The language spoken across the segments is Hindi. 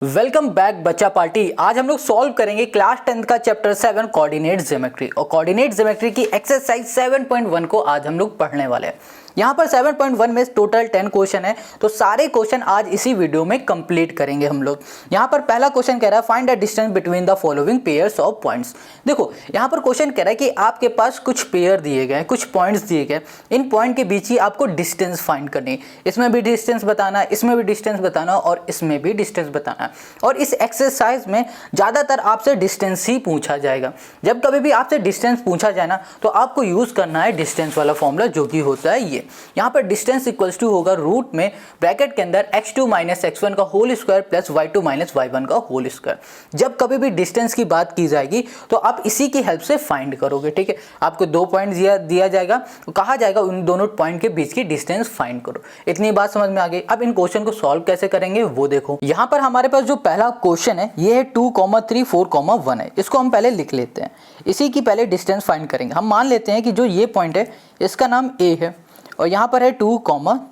वेलकम बैक बच्चा पार्टी। आज हम लोग सॉल्व करेंगे क्लास 10th का चैप्टर 7 कोऑर्डिनेट ज्योमेट्री और कोऑर्डिनेट ज्योमेट्री की एक्सरसाइज 7.1 को आज हम लोग पढ़ने वाले हैं। यहाँ पर 7.1 में टोटल 10 क्वेश्चन है, तो सारे क्वेश्चन आज इसी वीडियो में कंप्लीट करेंगे हम लोग। यहाँ पर पहला क्वेश्चन कह रहा है find the distance between the following pairs of points. देखो यहाँ पर क्वेश्चन कह रहा है कि आपके पास कुछ पेयर दिए गए, कुछ पॉइंट्स दिए गए, इन पॉइंट के बीच ही आपको डिस्टेंस फाइंड करनी है। इसमें भी डिस्टेंस बताना, इसमें भी डिस्टेंस बताना और इसमें भी डिस्टेंस बताना। और इस एक्सरसाइज में ज़्यादातर आपसे डिस्टेंस ही पूछा जाएगा। जब कभी भी आपसे डिस्टेंस पूछा जाए ना, तो आपको यूज़ करना है डिस्टेंस वाला फॉर्मूला, जो कि होता है ये। यहाँ पर डिस्टेंस इक्वल्स टू होगा रूट में ब्रैकेट के अंदर x2 माइनस x1 का whole square plus y2 minus y1 का होल स्क्वायर। जब कभी भी डिस्टेंस की बात की जाएगी तो आप इसी की हेल्प से फाइंड करोगे। ठीक है, आपको दो पॉइंट दिया जाएगा, तो कहा जाएगा उन दोनों पॉइंट के बीच की डिस्टेंस फाइंड करो। इतनी बात समझ में आ गई। अब इन क्वेश्चन को सॉल्व कैसे करेंगे वो देखो। यहाँ पर हमारे पास जो पहला क्वेश्चन है ये है 2, 3, 4, 1 है। इसको हम पहले लिख लेते हैं, इसी की पहले डिस्टेंस फाइंड करेंगे। हम मान लेते हैं कि जो ये पॉइंट है इसका नाम A है और यहाँ पर है 2,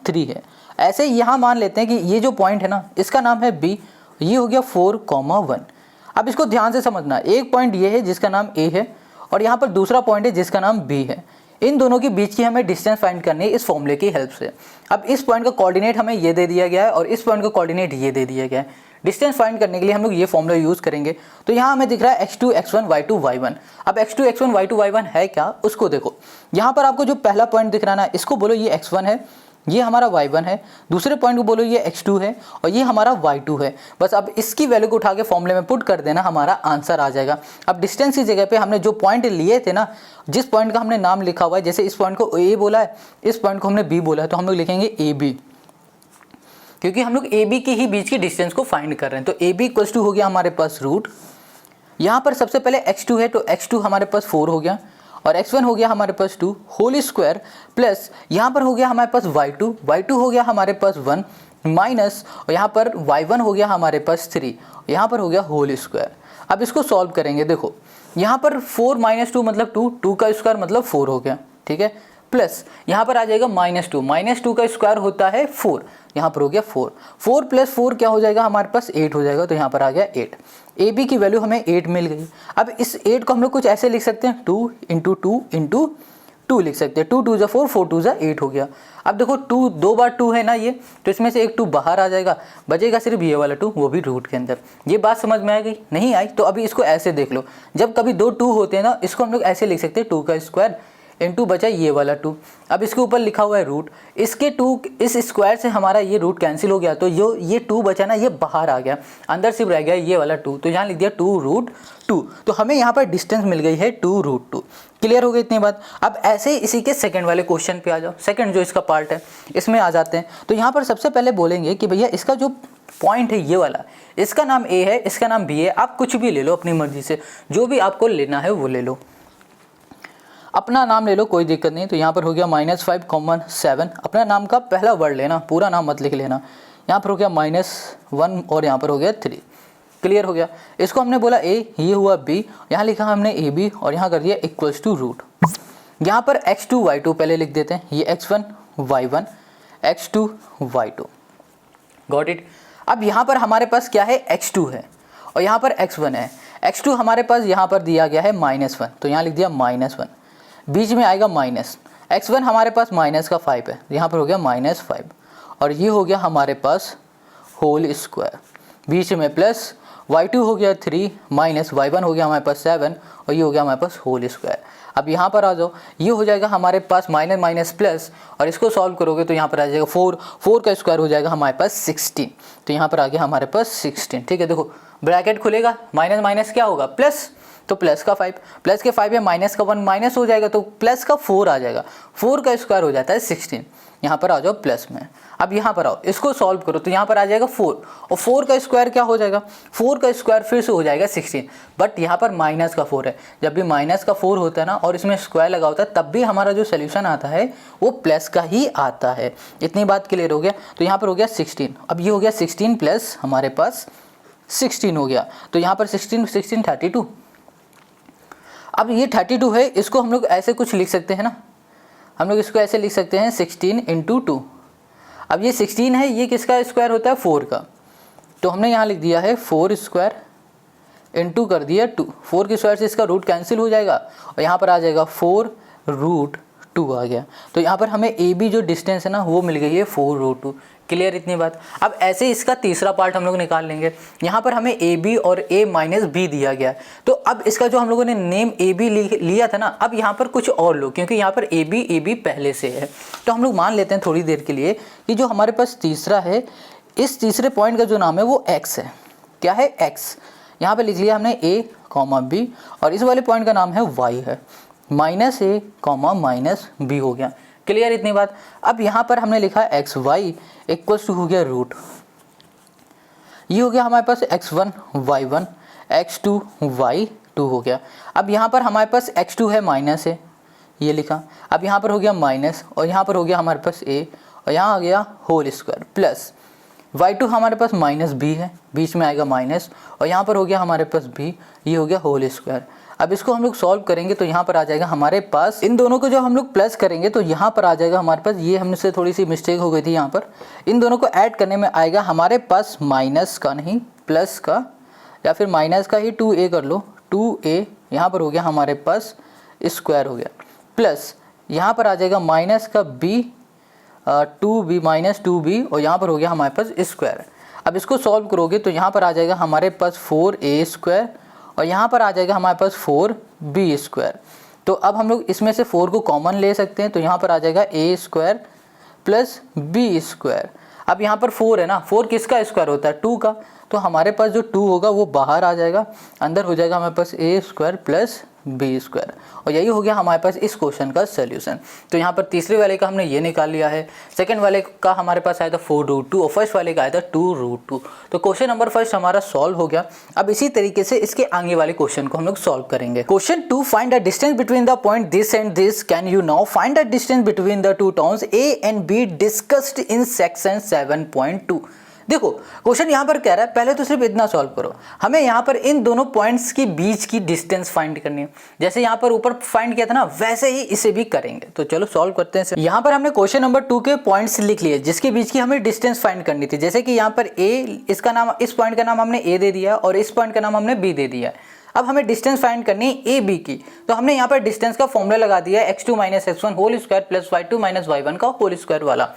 3 है। ऐसे ही यहाँ मान लेते हैं कि ये जो पॉइंट है ना इसका नाम है B, ये हो गया 4, 1। अब इसको ध्यान से समझना, एक पॉइंट ये है जिसका नाम A है और यहाँ पर दूसरा पॉइंट है जिसका नाम B है। इन दोनों के बीच की हमें डिस्टेंस फाइंड करनी है इस फॉर्मूले की हेल्प से। अब इस पॉइंट का कोऑर्डिनेट हमें ये दे दिया गया है और इस पॉइंट का कोऑर्डिनेट ये दे दिया गया है। डिस्टेंस फाइंड करने के लिए हम लोग ये फॉर्मूला यूज़ करेंगे। तो यहाँ हमें दिख रहा है x2 x1 y2 y1। अब x2 x1 y2 y1 है क्या, उसको देखो। यहाँ पर आपको जो पहला पॉइंट दिख रहा है ना, इसको बोलो ये x1 है, ये हमारा y1 है। दूसरे पॉइंट को बोलो ये x2 है और ये हमारा y2 है। बस अब इसकी वैल्यू को उठा के फॉर्मूले में पुट कर देना, हमारा आंसर आ जाएगा। अब डिस्टेंस की जगह पे हमने जो पॉइंट लिए थे ना, जिस पॉइंट का हमने नाम लिखा हुआ है, जैसे इस पॉइंट को A बोला है, इस पॉइंट को हमने B बोला है, तो हम लोग लिखेंगे AB, क्योंकि हम लोग AB के ही बीच की डिस्टेंस को फाइंड कर रहे हैं। तो AB इक्वल्स टू हो गया हमारे पास रूट, यहाँ पर सबसे पहले x2 है तो x2 हमारे पास 4 हो गया और x1 हो गया हमारे पास 2 होल स्क्वायर प्लस यहाँ पर हो गया हमारे पास y2 हो गया हमारे पास 1 माइनस और यहाँ पर y1 हो गया हमारे पास 3, यहाँ पर हो गया होल स्क्वायर। अब इसको सॉल्व करेंगे। देखो यहाँ पर 4 - 2 मतलब 2 का स्क्वायर मतलब 4 हो गया। ठीक है, प्लस यहाँ पर आ जाएगा -2 का स्क्वायर होता है 4, यहाँ पर हो गया 4 प्लस 4 क्या हो जाएगा हमारे पास 8 हो जाएगा, तो यहाँ पर आ गया 8। AB की वैल्यू हमें 8 मिल गई। अब इस 8 को हम लोग कुछ ऐसे लिख सकते हैं, 2 × 2 × 2 लिख सकते हैं। 2 × 2 = 4, 4 × 2 = 8 हो गया। अब देखो 2 दो बार 2 है ना ये, तो इसमें से एक 2 बाहर आ जाएगा, बचेगा सिर्फ ये वाला 2, वो भी रूट के अंदर। ये बात समझ में आ गई? नहीं आई तो अभी इसको ऐसे देख लो। जब कभी दो 2 होते हैं ना, इसको हम लोग ऐसे लिख सकते हैं 2 का स्क्वायर इंटू बचा ये वाला 2। अब इसके ऊपर लिखा हुआ है रूट, इसके 2 इस स्क्वायर से हमारा ये रूट कैंसिल हो गया, तो ये 2 बचा ना ये बाहर आ गया, अंदर सिर्फ रह गया ये वाला 2, तो यहाँ लिख दिया 2√2। तो हमें यहाँ पर डिस्टेंस मिल गई है 2√2। क्लियर हो गई इतनी बात। अब ऐसे ही इसी के सेकंड वाले क्वेश्चन पे आ जाओ। सेकंड जो इसका पार्ट है इसमें आ जाते हैं। तो यहाँ पर सबसे पहले बोलेंगे कि भैया इसका जो पॉइंट है ये वाला, इसका नाम A है, इसका नाम B है। आप कुछ भी ले लो अपनी मर्जी से, जो भी आपको लेना है वो ले लो, अपना नाम ले लो, कोई दिक्कत नहीं। तो यहाँ पर हो गया -5, 7। अपना नाम का पहला वर्ड लेना, पूरा नाम मत लिख लेना। यहाँ पर हो गया -1 और यहाँ पर हो गया 3। क्लियर हो गया। इसको हमने बोला A, ये हुआ B, यहाँ लिखा हमने AB और यहाँ कर दिया इक्वल्स टू रूट। यहाँ पर x2 y2 पहले लिख देते हैं, ये x1 y1 x2 y2। Got it. अब यहाँ पर हमारे पास क्या है, x2 है और यहाँ पर x1 है। x2 हमारे पास यहाँ पर दिया गया है -1, तो यहाँ लिख दिया -1, बीच में आएगा माइनस। x1 हमारे पास -5 है, यहाँ पर हो गया -5 और ये हो गया हमारे पास होल स्क्वायर, बीच में प्लस y2 हो गया 3 माइनस y1 हो गया हमारे पास 7 और ये हो गया हमारे पास होल स्क्वायर। अब यहाँ पर आ जाओ, ये हो जाएगा हमारे पास माइनस प्लस और इसको सॉल्व करोगे तो यहाँ पर आ जाएगा 4 का स्क्वायर हो जाएगा हमारे पास 16, तो यहाँ पर आ गया हमारे पास 16। ठीक है, देखो ब्रैकेट खुलेगा, माइनस क्या होगा प्लस, तो प्लस का 5, प्लस के 5 है, माइनस का 1 माइनस हो जाएगा, तो प्लस का 4 आ जाएगा। 4 का स्क्वायर हो जाता है 16। यहाँ पर आ जाओ प्लस में। अब यहाँ पर आओ, इसको सॉल्व करो तो यहाँ पर आ जाएगा 4 और 4 का स्क्वायर क्या हो जाएगा, 4 का स्क्वायर फिर से हो जाएगा 16, बट यहाँ पर माइनस का 4 है। जब भी माइनस का 4 होता है ना और इसमें स्क्वायर लगा होता है, तब भी हमारा जो सोल्यूशन आता है वो प्लस का ही आता है। इतनी बात क्लियर हो गया। तो यहाँ पर हो गया 16। अब ये हो गया 16 प्लस हमारे पास 16 हो गया, तो यहाँ पर 16 32। अब ये 32 है, इसको हम लोग ऐसे कुछ लिख सकते हैं ना, हम लोग इसको ऐसे लिख सकते हैं 16 × 2। अब ये 16 है, ये किसका स्क्वायर होता है 4 का, तो हमने यहाँ लिख दिया है 4 स्क्वायर इंटू कर दिया 2, 4 के स्क्वायर से इसका रूट कैंसिल हो जाएगा और यहाँ पर आ जाएगा 4√2 आ गया। तो यहाँ पर हमें ए बी जो डिस्टेंस है ना वो मिल गई है 4√2। क्लियर इतनी बात। अब ऐसे इसका तीसरा पार्ट हम लोग निकाल लेंगे। यहाँ पर हमें ए बी और a माइनस बी दिया गया, तो अब इसका जो हम लोगों ने नेम ए बी लिया था ना, अब यहाँ पर कुछ और लो, क्योंकि यहाँ पर ए बी पहले से है। तो हम लोग मान लेते हैं थोड़ी देर के लिए कि जो हमारे पास तीसरा है, इस तीसरे पॉइंट का जो नाम है वो x है। क्या है? x। यहाँ पर लिख लिया हमने a, b और इस वाले पॉइंट का नाम है y है। -a, -b हो गया। क्लियर इतनी बात। अब यहाँ पर हमने लिखा एक्स वाई इक्वल्स टू हो गया रूट, ये हो गया हमारे पास x1 y1 x2 y2 हो गया। अब यहाँ पर हमारे पास x2 है माइनस है, ये लिखा। अब यहाँ पर हो गया माइनस और यहाँ पर हो गया हमारे पास a और यहाँ आ गया होल स्क्वायर प्लस y2 हमारे पास -b है, बीच में आएगा माइनस और यहाँ पर हो गया हमारे पास b, ये हो गया होल स्क्वायर। अब इसको हम लोग सॉल्व करेंगे तो यहाँ पर आ जाएगा हमारे पास, इन दोनों को जो हम लोग प्लस करेंगे तो यहाँ पर आ जाएगा हमारे पास, ये हमसे थोड़ी सी मिस्टेक हो गई थी, यहाँ पर इन दोनों को ऐड करने में आएगा हमारे पास माइनस का नहीं प्लस का, या फिर माइनस का ही 2a कर लो, 2a यहाँ पर हो गया हमारे पास स्क्वायर हो गया, प्लस यहाँ पर आ जाएगा माइनस का b 2b -2b और यहाँ पर हो गया हमारे पास स्क्वायर। अब इसको सॉल्व करोगे तो यहाँ पर आ जाएगा हमारे पास 4a स्क्वायर और यहाँ पर आ जाएगा हमारे पास 4b स्क्वायर। तो अब हम लोग इसमें से 4 को कॉमन ले सकते हैं, तो यहाँ पर आ जाएगा a square plus b square. अब यहाँ पर 4 है ना, 4 किसका स्क्वायर होता है? 2 का, तो हमारे पास जो 2 होगा वो बाहर आ जाएगा, अंदर हो जाएगा हमारे पास a square plus b square. और यही हो गया हमारे पास इस क्वेश्चन का सोल्यूशन। तो यहाँ पर तीसरे वाले का हमने ये निकाल लिया है, सेकंड वाले का हमारे पास आया था 4√2 और फर्स्ट वाले का आया था 2√2। तो क्वेश्चन नंबर फर्स्ट हमारा सॉल्व हो गया। अब इसी तरीके से इसके आगे वाले क्वेश्चन को हम लोग सॉल्व करेंगे। Question 2, find the distance between the point this and this, can you now find the distance between the two towns A and B discussed in section 7.2। देखो क्वेश्चन यहाँ पर कह रहा है, पहले तो सिर्फ इतना सॉल्व करो, हमें यहाँ पर इन दोनों पॉइंट्स के बीच की डिस्टेंस फाइंड करनी है। जैसे यहाँ पर ऊपर फाइंड किया था ना, वैसे ही इसे भी करेंगे। तो चलो सॉल्व करते हैं। यहाँ पर हमने क्वेश्चन नंबर 2 के पॉइंट्स लिख लिए जिसके बीच की हमें डिस्टेंस फाइंड करनी थी। जैसे कि यहाँ पर a, इसका नाम, इस पॉइंट का नाम हमने a दे दिया और इस पॉइंट का नाम हमने b दे दिया। अब हमें डिस्टेंस फाइंड करनी है a b की, तो हमने यहाँ पर डिस्टेंस का फॉर्मूला लगा दिया है x2 - x1 whole square plus y2 - y1 का होल स्क्वायर वाला।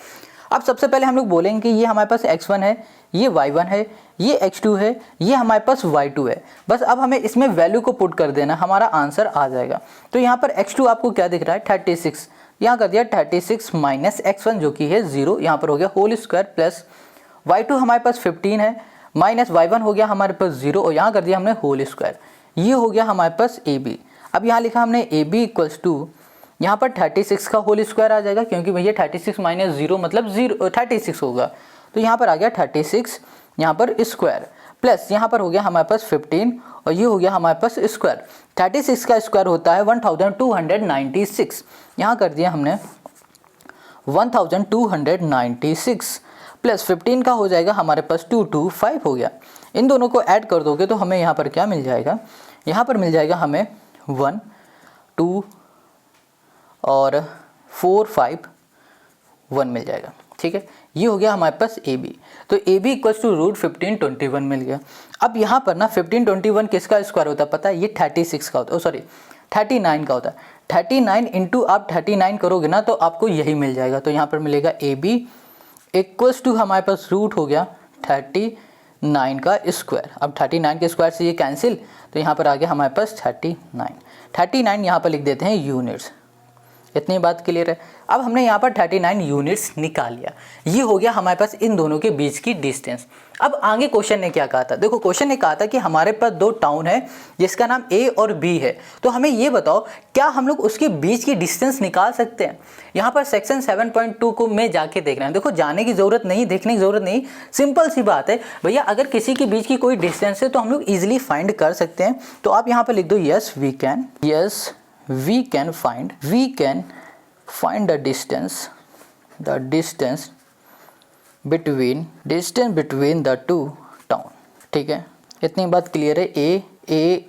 अब सबसे पहले हम लोग बोलेंगे कि ये हमारे पास x1 है, ये y1 है, ये x2 है, ये हमारे पास y2 है। बस अब हमें इसमें वैल्यू को पुट कर देना, हमारा आंसर आ जाएगा। तो यहाँ पर x2 आपको क्या दिख रहा है? 36। यहाँ कर दिया 36 माइनस x1 जो कि है 0, यहाँ पर हो गया होल स्क्वायर प्लस y2 हमारे पास 15 है माइनस y1 हो गया हमारे पास 0 और यहाँ कर दिया हमने होल स्क्वायर। ये हो गया हमारे पास AB। अब यहाँ लिखा हमने AB इक्वल्स टू, यहाँ पर 36 का होल स्क्वायर आ जाएगा, क्योंकि भैया 36 माइनस 0 मतलब 36 होगा। तो यहाँ पर आ गया 36 यहाँ पर स्क्वायर प्लस यहाँ पर हो गया हमारे पास 15 और ये हो गया हमारे पास स्क्वायर। 36 का स्क्वायर होता है 1296। यहाँ कर दिया हमने 1296 प्लस 15 का हो जाएगा हमारे पास 225 हो गया। इन दोनों को ऐड कर दोगे तो हमें यहाँ पर क्या मिल जाएगा? यहाँ पर मिल जाएगा हमें 1 2 और 4 5 1 मिल जाएगा। ठीक है, ये हो गया हमारे पास AB। तो AB इक्वल्स टू रूट 1521 मिल गया। अब यहाँ पर ना 1521 किसका स्क्वायर होता है पता है? ये 36 का होता है, सॉरी 39 का होता है। 39 इंटू आप 39 करोगे ना तो आपको यही मिल जाएगा। तो यहाँ पर मिलेगा AB इक्वल्स टू हमारे पास रूट हो गया 39 का स्क्वायर। अब 39 के स्क्वायर से ये कैंसिल, तो यहाँ पर आ गया हमारे पास 39 यहाँ पर लिख देते हैं यूनिट्स। इतनी बात क्लियर है। अब हमने यहाँ पर 39 यूनिट्स निकाल लिया। ये हो गया हमारे पास इन दोनों के बीच की डिस्टेंस। अब आगे क्वेश्चन ने क्या कहा था? देखो क्वेश्चन ने कहा था कि हमारे पास दो टाउन है जिसका नाम A और B है, तो हमें ये बताओ क्या हम लोग उसके बीच की डिस्टेंस निकाल सकते हैं? यहाँ पर सेक्शन 7.2 को में जाके देखना है। देखो जाने की ज़रूरत नहीं, देखने की ज़रूरत नहीं, सिंपल सी बात है भैया। अगर किसी के बीच की कोई डिस्टेंस है तो हम लोग ईजिली फाइंड कर सकते हैं। तो आप यहाँ पर लिख दो yes we can find the distance between the two town. ठीक है, इतनी बात क्लियर है। ए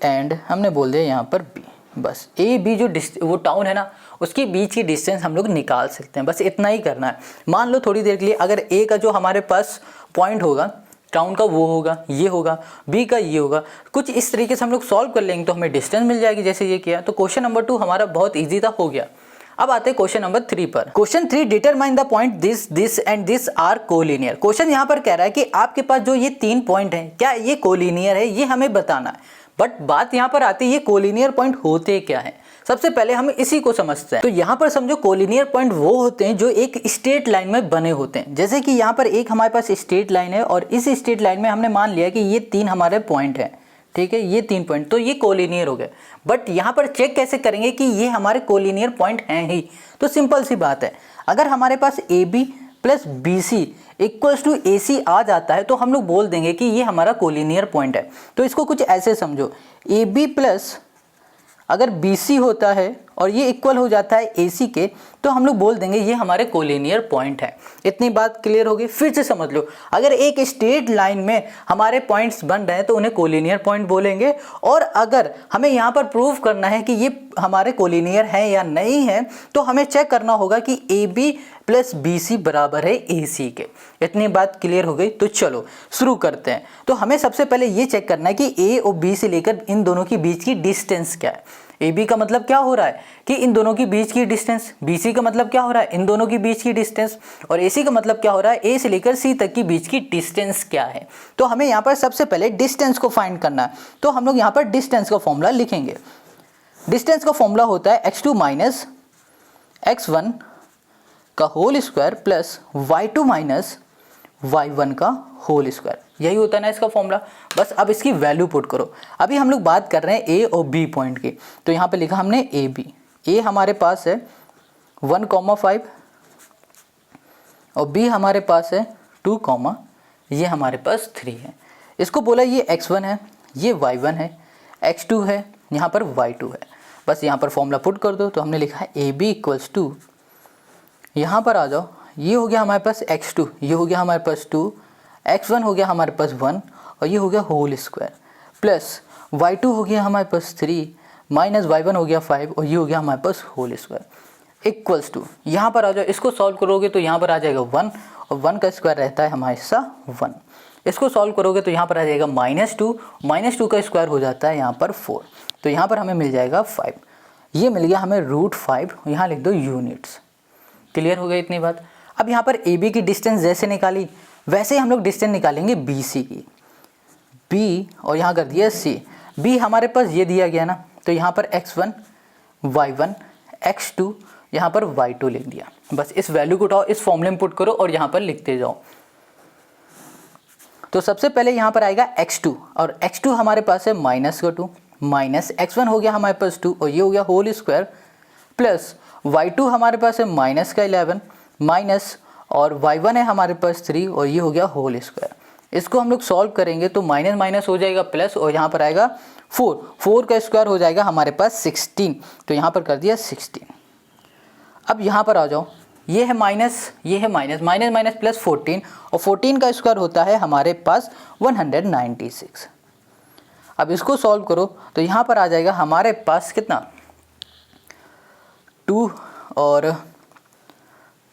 एंड हमने बोल दिया यहाँ पर B। बस A B जो वो टाउन है ना उसके बीच की डिस्टेंस हम लोग निकाल सकते हैं। बस इतना ही करना है। मान लो थोड़ी देर के लिए अगर A का जो हमारे पास पॉइंट होगा टाउन का वो होगा, ये होगा, बी का ये होगा। कुछ इस तरीके से हम लोग सॉल्व कर लेंगे तो हमें डिस्टेंस मिल जाएगी, जैसे ये किया। तो क्वेश्चन नंबर 2 हमारा बहुत ईजी था, हो गया। अब आते हैं क्वेश्चन नंबर 3 पर। Question 3, determine the point this and this are collinear. Question यहाँ पर कह रहा है कि आपके पास जो ये 3 पॉइंट हैं, क्या ये कोलिनियर है, ये हमें बताना है। बट बात यहाँ पर आती है, ये कोलिनियर पॉइंट होते क्या है। सबसे पहले हम इसी को समझते हैं। तो यहाँ पर समझो कोलिनियर पॉइंट वो होते हैं जो एक स्ट्रेट लाइन में बने होते हैं। जैसे कि यहाँ पर एक हमारे पास स्ट्रेट लाइन है और इस स्ट्रेट लाइन में हमने मान लिया कि ये 3 हमारे पॉइंट हैं, ठीक है, ये 3 पॉइंट, तो ये कोलिनियर हो गए। बट यहाँ पर चेक कैसे करेंगे कि ये हमारे कोलिनियर पॉइंट हैं ही। तो सिंपल सी बात है, अगर हमारे पास A B plus B C equals to A C आ जाता है तो हम लोग बोल देंगे कि ये हमारा कोलिनियर पॉइंट है। तो इसको कुछ ऐसे समझो, ए बी प्लस अगर बी सी होता है और ये इक्वल हो जाता है ए सी के, तो हम लोग बोल देंगे ये हमारे कोलिनियर पॉइंट है। इतनी बात क्लियर होगी। फिर से समझ लो, अगर एक स्ट्रेट लाइन में हमारे पॉइंट्स बन रहे हैं तो उन्हें कोलिनियर पॉइंट बोलेंगे। और अगर हमें यहाँ पर प्रूव करना है कि ये हमारे कोलिनियर हैं या नहीं है, तो हमें चेक करना होगा कि A B plus B C बराबर है ए सी के। इतनी बात क्लियर हो गई। तो चलो शुरू करते हैं। तो हमें सबसे पहले ये चेक करना है कि ए और बी से लेकर इन दोनों के बीच की डिस्टेंस क्या है। ए बी का मतलब क्या हो रहा है कि इन दोनों के बीच की डिस्टेंस, बी सी का मतलब क्या हो रहा है इन दोनों के बीच की डिस्टेंस, और ए सी का मतलब क्या हो रहा है ए से लेकर सी तक की बीच की डिस्टेंस क्या है। तो हमें यहाँ पर सबसे पहले डिस्टेंस को फाइंड करना है। तो हम लोग यहाँ पर डिस्टेंस का फॉर्मूला लिखेंगे। डिस्टेंस का फॉर्मूला होता है x2 माइनस x1 का whole square plus y2 minus y1 का होल स्क्वायर। यही होता है ना इसका फॉर्मूला। बस अब इसकी वैल्यू पुट करो। अभी हम लोग बात कर रहे हैं ए और बी पॉइंट की। तो यहाँ पे लिखा हमने ए बी। ए हमारे पास है 1,5 और बी हमारे पास है 2, ये हमारे पास 3 है। इसको बोला ये x1 है, ये y1 है, x2 है, यहाँ पर y2 है। बस यहाँ पर फॉर्मूला पुट कर दो। तो हमने लिखा है ए बी इक्वल्स टू, यहाँ पर आ जाओ, ये हो गया हमारे पास x2, ये हो गया हमारे पास 2, x1 हो गया हमारे पास 1 और ये हो गया होल स्क्वायर, प्लस y2 हो गया हमारे पास 3 माइनस y1 हो गया 5 और ये हो गया हमारे पास होल स्क्वायर इक्वल्स टू, यहाँ पर आ जाओ। इसको सॉल्व करोगे तो यहाँ पर आ जाएगा 1 और 1 का स्क्वायर रहता है हमारे हिस्सा 1। इसको सॉल्व करोगे तो यहाँ पर आ जाएगा -2 का स्क्वायर हो जाता है यहाँ पर 4। तो यहाँ पर हमें मिल जाएगा 5। ये मिल गया हमें √5, यहाँ लिख दो यूनिट्स। क्लियर हो गई इतनी बात। अब यहाँ पर ए बी की डिस्टेंस जैसे निकाली वैसे ही हम लोग डिस्टेंस निकालेंगे बी सी की। बी और यहाँ कर दिया सी। बी हमारे पास ये दिया गया ना, तो यहाँ पर x1 y1 x2 यहाँ पर y2 लिख दिया। बस इस वैल्यू को उठाओ, इस फॉर्मूले में पुट करो और यहाँ पर लिखते जाओ। तो सबसे पहले यहाँ पर आएगा x2 और x2 हमारे पास है -2 माइनस x1 हो गया हमारे पास 2 और ये हो गया होल स्क्वायर, प्लस y2 हमारे पास है -11 माइनस और y1 है हमारे पास 3 और ये हो गया होल स्क्वायर। इसको हम लोग सॉल्व करेंगे तो माइनस माइनस हो जाएगा प्लस और यहाँ पर आएगा 4 का स्क्वायर हो जाएगा हमारे पास 16। तो यहाँ पर कर दिया 16। अब यहाँ पर आ जाओ, ये है माइनस, ये है माइनस, माइनस माइनस प्लस 14 और 14 का स्क्वायर होता है हमारे पास 196। अब इसको सॉल्व करो तो यहाँ पर आ जाएगा हमारे पास कितना 2 और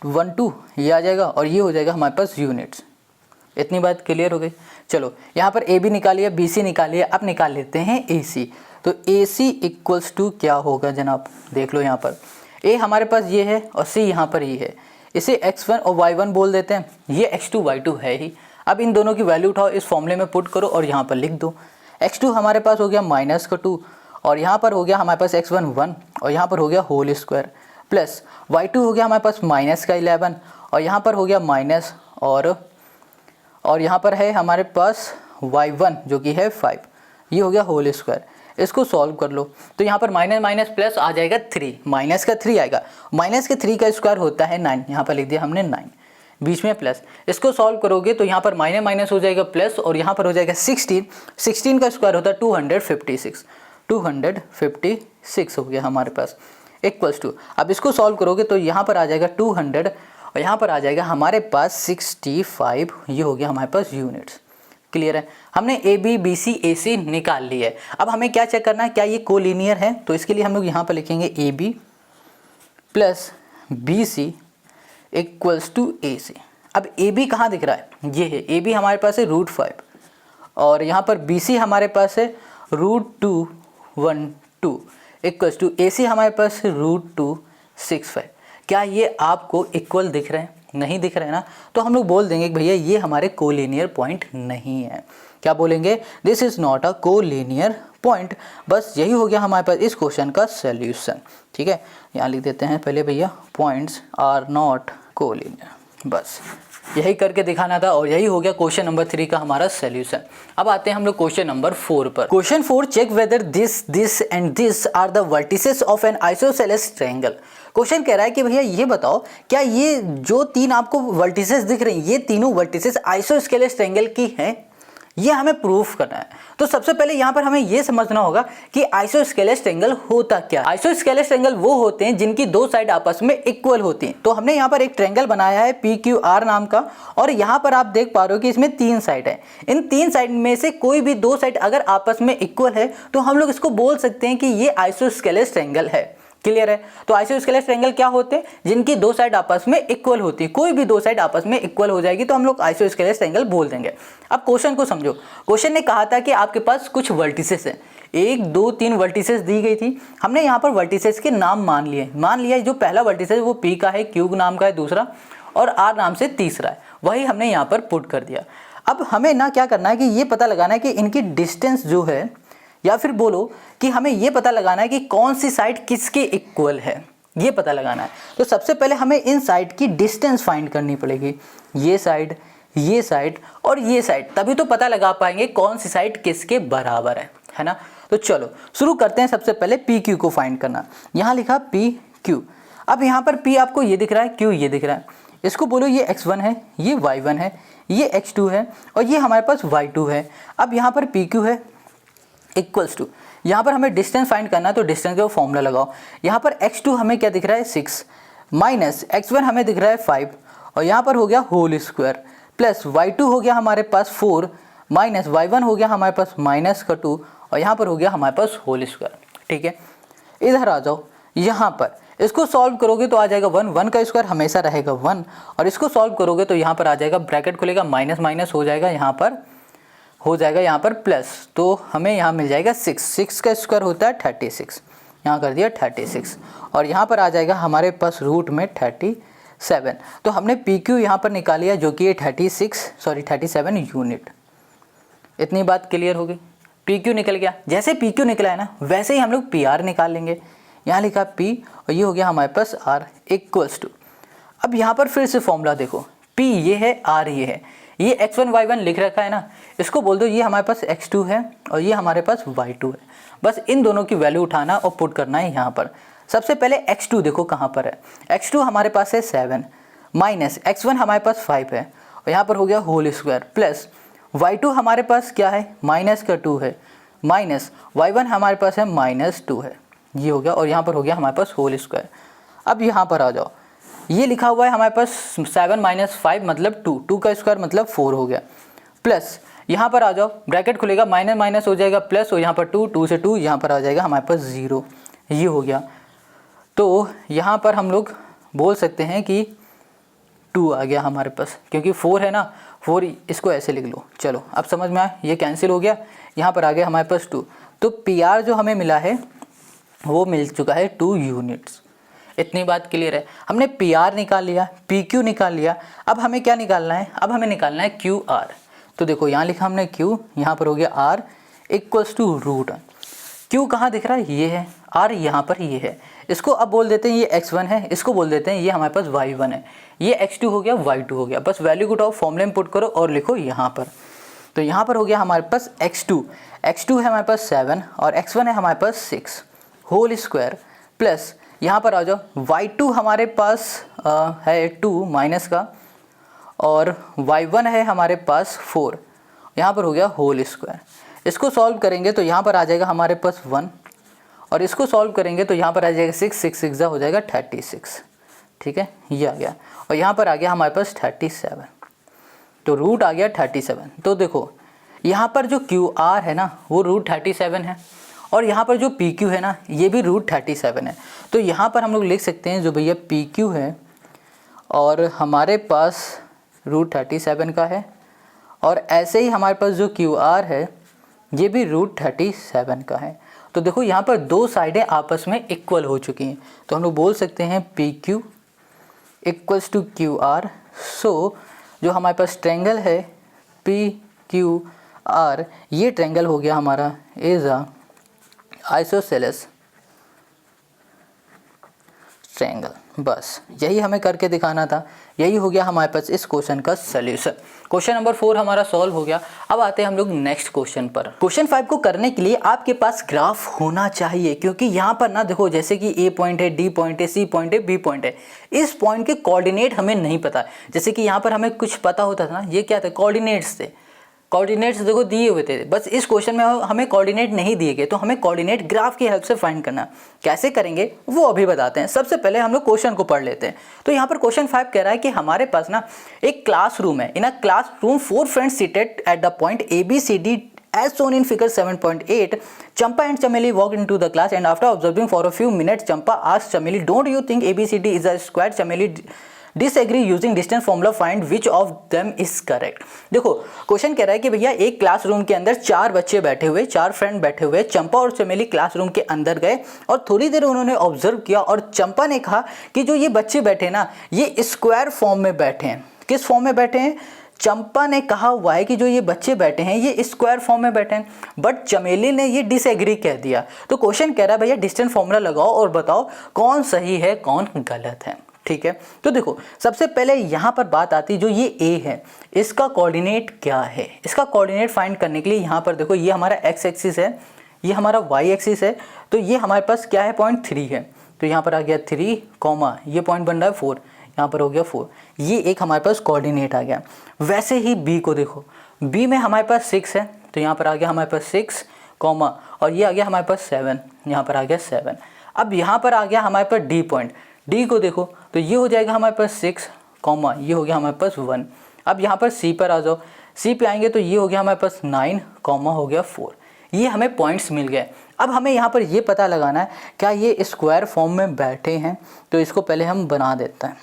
1 2 ये आ जाएगा और ये हो जाएगा हमारे पास यूनिट्स। इतनी बात क्लियर हो गई। चलो यहाँ पर ए बी निकालिए, बी सी निकालिए, अब निकाल लेते हैं ए सी। तो ए सी इक्वल्स टू क्या होगा जनाब, देख लो यहाँ पर ए हमारे पास ये है और सी यहाँ पर ये है। इसे x1 और y1 बोल देते हैं, ये x2 y2 है ही। अब इन दोनों की वैल्यू उठाओ, इस फॉर्मूले में पुट करो और यहाँ पर लिख दो। x2 हमारे पास हो गया -2 और यहाँ पर हो गया हमारे पास x1 1 और यहाँ पर हो गया होल स्क्वायर, प्लस y2 हो गया हमारे पास -11 और यहाँ पर हो गया माइनस और यहाँ पर है हमारे पास y1 जो कि है 5, ये हो गया होल स्क्वायर। इसको सॉल्व कर लो तो यहाँ पर माइनस माइनस प्लस आ जाएगा 3, माइनस का 3 आएगा, माइनस के 3 का स्क्वायर होता है 9, यहाँ पर लिख दिया हमने 9, बीच में प्लस। इसको सॉल्व करोगे तो यहाँ पर माइनस माइनस हो जाएगा प्लस और यहाँ पर हो जाएगा 16 का स्क्वायर होता है 256 हो गया हमारे पास इक्वल्स टू। अब इसको सॉल्व करोगे तो यहाँ पर आ जाएगा 200 और यहाँ पर आ जाएगा हमारे पास 65, ये हो गया हमारे पास यूनिट्स। क्लियर है, हमने ए बी बी सी ए सी निकाल ली है। अब हमें क्या चेक करना है, क्या ये कोलिनियर है। तो इसके लिए हम लोग यहाँ पर लिखेंगे A B plus B C equals to A C. अब ए बी कहाँ दिख रहा है, ये है ए बी हमारे पास है √5 और यहाँ पर बी सी हमारे पास है √212 इक्वल्स टू ए सी हमारे पास है √265। क्या ये आपको इक्वल दिख रहे हैं? नहीं दिख रहे हैं ना, तो हम लोग बोल देंगे कि भैया ये हमारे कोलिनियर पॉइंट नहीं है। क्या बोलेंगे? This is not a collinear point. बस यही हो गया हमारे पास इस क्वेश्चन का सॉल्यूशन। ठीक है, यहाँ लिख देते हैं पहले भैया, पॉइंट्स आर नॉट कोलिनियर। बस यही करके दिखाना था और यही हो गया क्वेश्चन नंबर 3 का हमारा सॉल्यूशन। अब आते हैं हम लोग क्वेश्चन नंबर 4 पर। Question 4, check whether this and this are the vertices of an isosceles triangle. Question कह रहा है कि भैया ये बताओ, क्या ये जो तीन आपको वर्टिसेस दिख रही हैं, ये तीनों वर्टिसेस आइसोस्केलेस ट्रायंगल की हैं? ये हमें प्रूफ करना है। तो सबसे पहले यहाँ पर हमें ये समझना होगा कि आइसोस्केलेस ट्रायंगल होता क्या है। आइसोस्केलेस ट्रायंगल वो होते हैं जिनकी दो साइड आपस में इक्वल होती हैं। तो हमने यहाँ पर एक ट्रायंगल बनाया है PQR नाम का, और यहाँ पर आप देख पा रहे हो कि इसमें 3 साइड है। इन 3 साइड में से कोई भी 2 साइड अगर आपस में इक्वल है तो हम लोग इसको बोल सकते हैं कि ये आइसोस्केलेस ट्रायंगल है। क्लियर है? तो आइसोस्केलेस ट्रायंगल क्या होते हैं? जिनकी 2 साइड आपस में इक्वल होती है। कोई भी 2 साइड आपस में इक्वल हो जाएगी तो हम लोग आइसोस्केलेस ट्रायंगल बोल देंगे। अब क्वेश्चन को समझो। क्वेश्चन ने कहा था कि आपके पास कुछ वर्टिसेस हैं, 1 2 3 वर्टिसेस दी गई थी। हमने यहाँ पर वर्टिसेस के नाम मान लिया। जो पहला वर्टिसेस है वो P का है, Q नाम का है दूसरा, और R नाम से तीसरा है। वही हमने यहाँ पर पुट कर दिया। अब हमें ना क्या करना है कि ये पता लगाना है कि इनकी डिस्टेंस जो है, या फिर बोलो कि हमें ये पता लगाना है कि कौन सी साइड किसके इक्वल है, ये पता लगाना है। तो सबसे पहले हमें इन साइड की डिस्टेंस फाइंड करनी पड़ेगी। ये साइड और ये साइड, तभी तो पता लगा पाएंगे कौन सी साइड किसके बराबर है ना। तो चलो शुरू करते हैं। सबसे पहले PQ को फाइंड करना। यहाँ लिखा PQ। अब यहाँ पर P आपको ये दिख रहा है, Q ये दिख रहा है। इसको बोलो ये x1 है, ये y1 है, ये x2 है और ये हमारे पास y2 है। अब यहाँ पर PQ है इक्वल्स टू, यहाँ पर हमें डिस्टेंस फाइंड करना है तो डिस्टेंस का फॉर्मूला लगाओ। यहाँ पर x2 हमें क्या दिख रहा है 6 माइनस x1 हमें दिख रहा है 5 और यहाँ पर हो गया होल स्क्वायर प्लस y2 हो गया हमारे पास 4 माइनस y1 हो गया हमारे पास माइनस का 2 और यहाँ पर हो गया हमारे पास होल स्क्वायर। ठीक है, इधर आ जाओ। यहाँ पर इसको सॉल्व करोगे तो आ जाएगा 1 का स्क्वायर हमेशा रहेगा 1 और इसको सॉल्व करोगे तो यहाँ पर आ जाएगा, ब्रैकेट खुलेगा, माइनस माइनस हो जाएगा, यहाँ पर हो जाएगा यहाँ पर प्लस, तो हमें यहाँ मिल जाएगा 6 का स्क्वायर होता है 36, यहाँ कर दिया 36 और यहाँ पर आ जाएगा हमारे पास रूट में 37। तो हमने PQ यहाँ पर निकाल लिया जो कि ये 37 यूनिट। इतनी बात क्लियर हो गई। PQ निकल गया। जैसे PQ निकला है ना वैसे ही हम लोग PR निकाल लेंगे। यहाँ लिखा P और ये हो गया हमारे पास R इक्वल्स टू, अब यहाँ पर फिर से फॉर्मूला देखो, P ये है, R ये है, ये x1 y1 लिख रखा है ना, इसको बोल दो ये हमारे पास x2 है और ये हमारे पास y2 है। बस इन दोनों की वैल्यू उठाना और पुट करना है यहाँ पर। सबसे पहले x2 देखो कहाँ पर है, x2 हमारे पास है 7 माइनस x1 हमारे पास 5 है और यहाँ पर हो गया होल स्क्वायर प्लस y2 हमारे पास क्या है माइनस का 2 है माइनस y1 हमारे पास है -2 है, ये हो गया और यहाँ पर हो गया हमारे पास होल स्क्वायर। अब यहाँ पर आ जाओ, ये लिखा हुआ है हमारे पास 7 माइनस 5 मतलब 2 का स्क्वायर मतलब 4 हो गया प्लस यहाँ पर आ जाओ, ब्रैकेट खुलेगा, माइनस माइनस हो जाएगा प्लस और यहाँ पर 2 से 2 यहाँ पर आ जाएगा हमारे पास 0, ये हो गया। तो यहाँ पर हम लोग बोल सकते हैं कि 2 आ गया हमारे पास, क्योंकि 4 है ना, 4 इसको ऐसे लिख लो। चलो अब समझ में आया, ये कैंसिल हो गया, यहाँ पर आ गया हमारे पास 2। तो PR जो हमें मिला है वो मिल चुका है 2 यूनिट्स। इतनी बात क्लियर है। हमने PR निकाल लिया, PQ निकाल लिया, अब हमें क्या निकालना है, अब हमें निकालना है QR। तो देखो यहाँ लिखा हमने Q, यहाँ पर हो गया R equals to root. Q कहाँ दिख रहा है, ये है, R यहाँ पर ये है, इसको अब बोल देते हैं ये x1 है, इसको बोल देते हैं ये हमारे पास y1 है, ये x2 हो गया y2 हो गया। बस वैल्यू को उठाओ, फॉर्मूले में पुट करो और लिखो यहाँ पर। तो यहाँ पर हो गया हमारे पास x2 है हमारे पास 7 और x1 है हमारे पास 6 होल स्क्वायर प्लस यहाँ पर आ जाओ y2 हमारे पास है 2 माइनस का और y1 है हमारे पास 4, यहाँ पर हो गया होल स्क्वायर। इसको सॉल्व करेंगे तो यहाँ पर आ जाएगा हमारे पास 1 और इसको सॉल्व करेंगे तो यहाँ पर आ जाएगा 6 हो जाएगा 36। ठीक है, ये आ गया और यहाँ पर आ गया हमारे पास 37, तो रूट आ गया 37। तो देखो यहाँ पर जो QR है ना वो रूट 37 है और यहाँ पर जो PQ है ना ये भी रूट 37 है। तो यहाँ पर हम लोग लिख सकते हैं जो भैया PQ है और हमारे पास √37 का है, और ऐसे ही हमारे पास जो QR है ये भी √37 का है। तो देखो यहाँ पर दो साइडें आपस में इक्वल हो चुकी हैं, तो हम लोग बोल सकते हैं PQ इक्वल्स टू QR। सो जो हमारे पास ट्रायंगल है PQR, ये ट्रायंगल हो गया हमारा इज अ आइसोसेलेस ट्रायंगल। बस यही हमें करके दिखाना था, यही हो गया हमारे पास इस क्वेश्चन का सॉल्यूशन। क्वेश्चन नंबर 4 हमारा सॉल्व हो गया। अब आते हैं हम लोग नेक्स्ट क्वेश्चन पर। क्वेश्चन 5 को करने के लिए आपके पास ग्राफ होना चाहिए, क्योंकि यहाँ पर ना देखो जैसे कि A पॉइंट है, D पॉइंट है, C पॉइंट है, B पॉइंट है, इस पॉइंट के कोऑर्डिनेट हमें नहीं पता। जैसे कि यहाँ पर हमें कुछ पता होता था ना, ये क्या थे, कोऑर्डिनेट्स थे। कोऑर्डिनेट्स देखो दिए हुए थे, बस इस क्वेश्चन में हमें कोऑर्डिनेट नहीं दिए गए, तो हमें कोऑर्डिनेट ग्राफ की हेल्प से फाइंड करना। कैसे करेंगे वो अभी बताते हैं। सबसे पहले हम लोग क्वेश्चन को पढ़ लेते हैं। तो यहाँ पर क्वेश्चन 5 कह रहा है कि हमारे पास ना एक क्लासरूम है। In a classroom 4 friends seated at the point ABCD as shown in figure 7.8. Champa and Chameli walked into the class and after observing for a few minutes, Champa asked Chameli, "Don't you think ABCD is a square?" Chameli disagree using distance formula. Find which of them is correct. देखो क्वेश्चन कह रहा है कि भैया एक क्लासरूम के अंदर 4 बच्चे बैठे हुए, 4 फ्रेंड बैठे हुए। चंपा और चमेली क्लासरूम के अंदर गए और थोड़ी देर उन्होंने ऑब्जर्व किया, और चंपा ने कहा कि जो ये बच्चे बैठे ना, ये स्क्वायर फॉर्म में बैठे हैं। किस फॉर्म में बैठे हैं? चंपा ने कहा हुआ है कि जो ये बच्चे बैठे हैं ये स्क्वायर फॉर्म में बैठे हैं, बट चमेली ने ये डिसएग्री कह दिया। तो क्वेश्चन कह रहा है भैया डिस्टेंस फॉर्मूला लगाओ और बताओ कौन सही है कौन गलत है। ठीक है, तो देखो सबसे पहले यहाँ पर बात आती है, जो ये A है इसका कोऑर्डिनेट क्या है। इसका कोऑर्डिनेट फाइंड करने के लिए यहाँ पर देखो ये हमारा x एक्सिस है, ये हमारा y एक्सिस है, तो ये हमारे पास क्या है, पॉइंट 3 है। तो यहाँ पर आ गया 3, ये पॉइंट बन रहा है 4, यहाँ पर हो गया 4, ये एक हमारे पास कोऑर्डिनेट आ गया। वैसे ही B को देखो, B में हमारे पास 6 है, तो यहाँ पर आ गया हमारे पास 6, और ये आ गया हमारे पास 7, यहाँ पर आ गया 7। अब यहाँ पर आ गया हमारे पास D पॉइंट, D को देखो तो ये हो जाएगा हमारे पास 6, ये हो गया हमारे पास 1। अब यहाँ पर C पर आ जाओ, C पे आएंगे तो ये हो गया हमारे पास 9, हो गया 4। ये हमें पॉइंट्स मिल गए। अब हमें यहाँ पर ये पता लगाना है क्या ये स्क्वायर फॉर्म में बैठे हैं, तो इसको पहले हम बना देते हैं।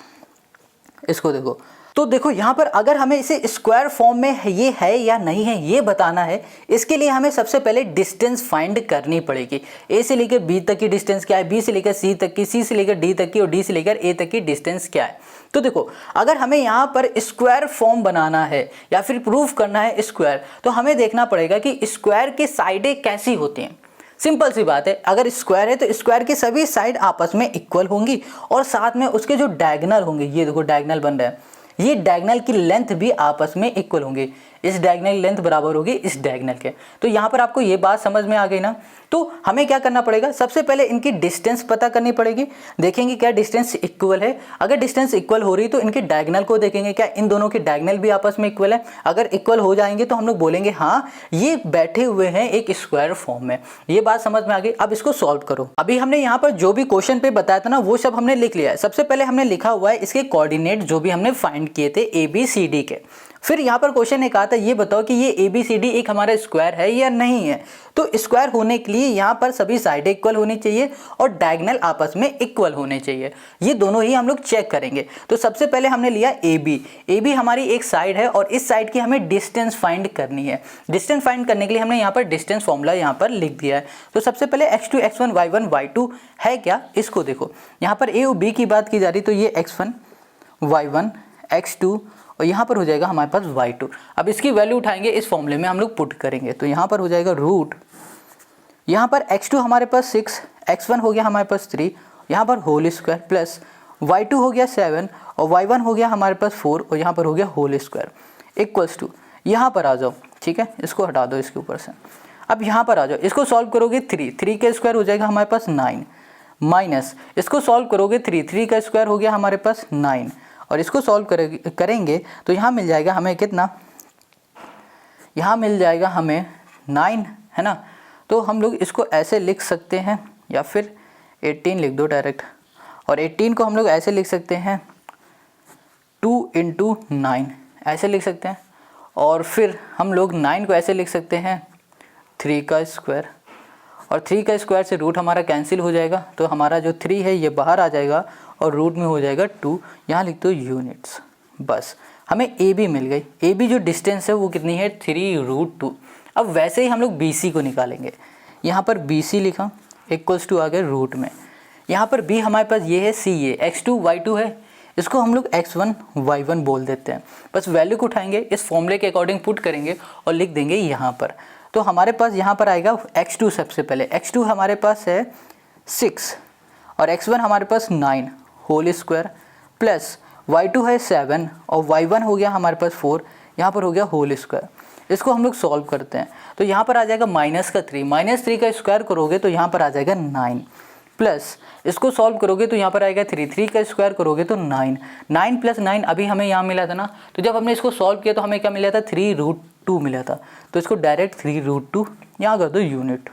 इसको देखो, तो देखो यहाँ पर अगर हमें इसे स्क्वायर फॉर्म में ये है या नहीं है ये बताना है, इसके लिए हमें सबसे पहले डिस्टेंस फाइंड करनी पड़ेगी। A से लेकर B तक की डिस्टेंस क्या है, B से लेकर C तक की, C से लेकर D तक की, और D से लेकर A तक की डिस्टेंस क्या है। तो देखो अगर हमें यहाँ पर स्क्वायर फॉर्म बनाना है या फिर प्रूफ करना है स्क्वायर, तो हमें देखना पड़ेगा कि स्क्वायर की साइडें कैसी होती हैं। सिंपल सी बात है, अगर स्क्वायर है तो स्क्वायर की सभी साइड आपस में इक्वल होंगी, और साथ में उसके जो डायगोनल होंगे, ये देखो डायगोनल बन रहा है, ये डायगोनल की लेंथ भी आपस में इक्वल होंगे। इस डायगोनल लेंथ बराबर होगी इस डायगोनल के। तो यहाँ पर आपको ये बात समझ में आ गई ना। तो हमें क्या करना पड़ेगा, सबसे पहले इनकी डिस्टेंस पता करनी पड़ेगी। देखेंगे क्या डिस्टेंस इक्वल है, अगर डिस्टेंस इक्वल हो रही तो इनके डायगोनल को देखेंगे क्या इन दोनों के डायगोनल भी आपस में इक्वल है। अगर इक्वल हो जाएंगे तो हम लोग बोलेंगे हाँ ये बैठे हुए हैं एक स्क्वायर फॉर्म में। ये बात समझ में आ गई। अब इसको सॉल्व करो। अभी हमने यहाँ पर जो भी क्वेश्चन पे बताया था ना वो सब हमने लिख लिया है। सबसे पहले हमने लिखा हुआ है इसके कोऑर्डिनेट जो भी हमने फाइंड किए थे ABCD के। फिर यहाँ पर क्वेश्चन एक आता है, ये बताओ कि ये ABCD एक हमारा स्क्वायर है या नहीं है। तो स्क्वायर होने के लिए यहाँ पर सभी साइडें इक्वल होनी चाहिए और डायगोनल आपस में इक्वल होने चाहिए। ये दोनों ही हम लोग चेक करेंगे। तो सबसे पहले हमने लिया AB हमारी एक साइड है और इस साइड की हमें डिस्टेंस फाइंड करनी है। डिस्टेंस फाइंड करने के लिए हमने यहाँ पर डिस्टेंस फॉर्मूला यहाँ पर लिख दिया है। तो सबसे पहले x2 x1 y1 y2 है क्या, इसको देखो। यहाँ पर A और B की बात की जा रही, तो ये x1 y1 x2 और यहाँ पर हो जाएगा हमारे पास y2। अब इसकी वैल्यू उठाएंगे, इस फॉर्मूले में हम लोग पुट करेंगे। तो यहाँ पर हो जाएगा रूट, यहाँ पर x2 हमारे पास 6, x1 हो गया हमारे पास 3, यहाँ पर होल स्क्वायर प्लस y2 हो गया 7 और y1 हो गया हमारे पास 4 और यहाँ पर हो गया होल स्क्वायर इक्वल्स टू, यहाँ पर आ जाओ। ठीक है, इसको हटा दो इसके ऊपर से। अब यहाँ पर आ जाओ, इसको सॉल्व करोगे 3 का स्क्वायर हो जाएगा हमारे पास 9, माइनस इसको सॉल्व करोगे 3 का स्क्वायर हो गया हमारे पास 9, और इसको सॉल्व करेंगे तो यहाँ मिल जाएगा हमें कितना, यहाँ मिल जाएगा हमें 9 है ना। तो हम लोग इसको ऐसे लिख सकते हैं या फिर 18 लिख दो डायरेक्ट, और 18 को हम लोग ऐसे लिख सकते हैं 2 × 9 ऐसे लिख सकते हैं, और फिर हम लोग 9 को ऐसे लिख सकते हैं 3 का स्क्वायर, और 3 का स्क्वायर से रूट हमारा कैंसिल हो जाएगा। तो हमारा जो 3 है ये बाहर आ जाएगा और रूट में हो जाएगा 2, यहाँ लिख दो यूनिट्स। बस हमें ए बी मिल गई। ए बी जो डिस्टेंस है वो कितनी है 3√2। अब वैसे ही हम लोग बी सी को निकालेंगे। यहाँ पर बी सी लिखा इक्वल्स टू आ गया रूट में। यहाँ पर बी हमारे पास ये है सी ए, x2 y2 है, इसको हम लोग x1 y1 बोल देते हैं। बस वैल्यू को उठाएंगे, इस फॉर्मूले के अकॉर्डिंग पुट करेंगे और लिख देंगे यहाँ पर। तो हमारे पास यहाँ पर आएगा x2 सबसे पहले। x2 हमारे पास है 6 और x1 हमारे पास 9 होल स्क्वायर प्लस y2 है 7 और y1 हो गया हमारे पास 4, यहाँ पर हो गया होल स्क्वायर। इसको हम लोग सॉल्व करते हैं तो यहाँ पर आ जाएगा -3 का स्क्वायर करोगे तो यहाँ पर आ जाएगा 9 प्लस इसको सॉल्व करोगे तो यहाँ पर आएगा 3 का स्क्वायर करोगे तो 9 प्लस 9 अभी हमें यहाँ मिला था ना, तो जब हमने इसको सॉल्व किया तो हमें क्या मिला था 3√2 मिला था। तो इसको डायरेक्ट 3√2 यहाँ कर दो unit.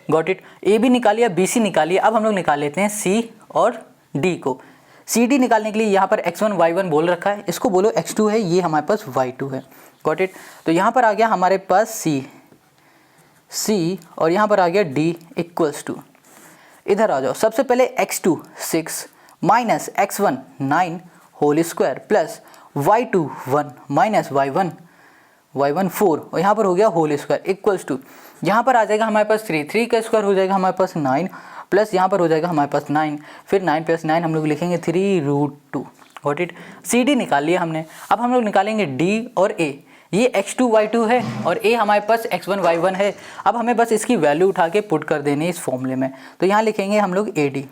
Got it. A B निकालिए, बी सी निकालिए। अब हम लोग निकाल लेते हैं सी और डी को। सी डी निकालने के लिए यहाँ पर x1 y1 बोल रखा है, इसको बोलो x2 है, ये हमारे पास y2 है। Got it. तो यहाँ पर आ गया हमारे पास सी और यहाँ पर आ गया d इक्वल्स टू, इधर आ जाओ। सबसे पहले x2 6 minus x1 9 whole square plus y2 1 minus y1 4 और यहाँ पर हो गया होल स्क्वायर इक्वल्स टू, यहाँ पर आ जाएगा हमारे पास 3 का स्क्वायर हो जाएगा हमारे पास 9 प्लस यहाँ पर हो जाएगा हमारे पास 9, फिर 9 प्लस 9 हम लोग लिखेंगे 3√2। Got it. सी डी निकाल लिया हमने। अब हम लोग निकालेंगे डी और ए। ये x2 y2 है और a हमारे पास x1 y1 है। अब हमें बस इसकी वैल्यू उठा के पुट कर देनी है इस फॉर्मूले में। तो यहाँ लिखेंगे हम लोग AD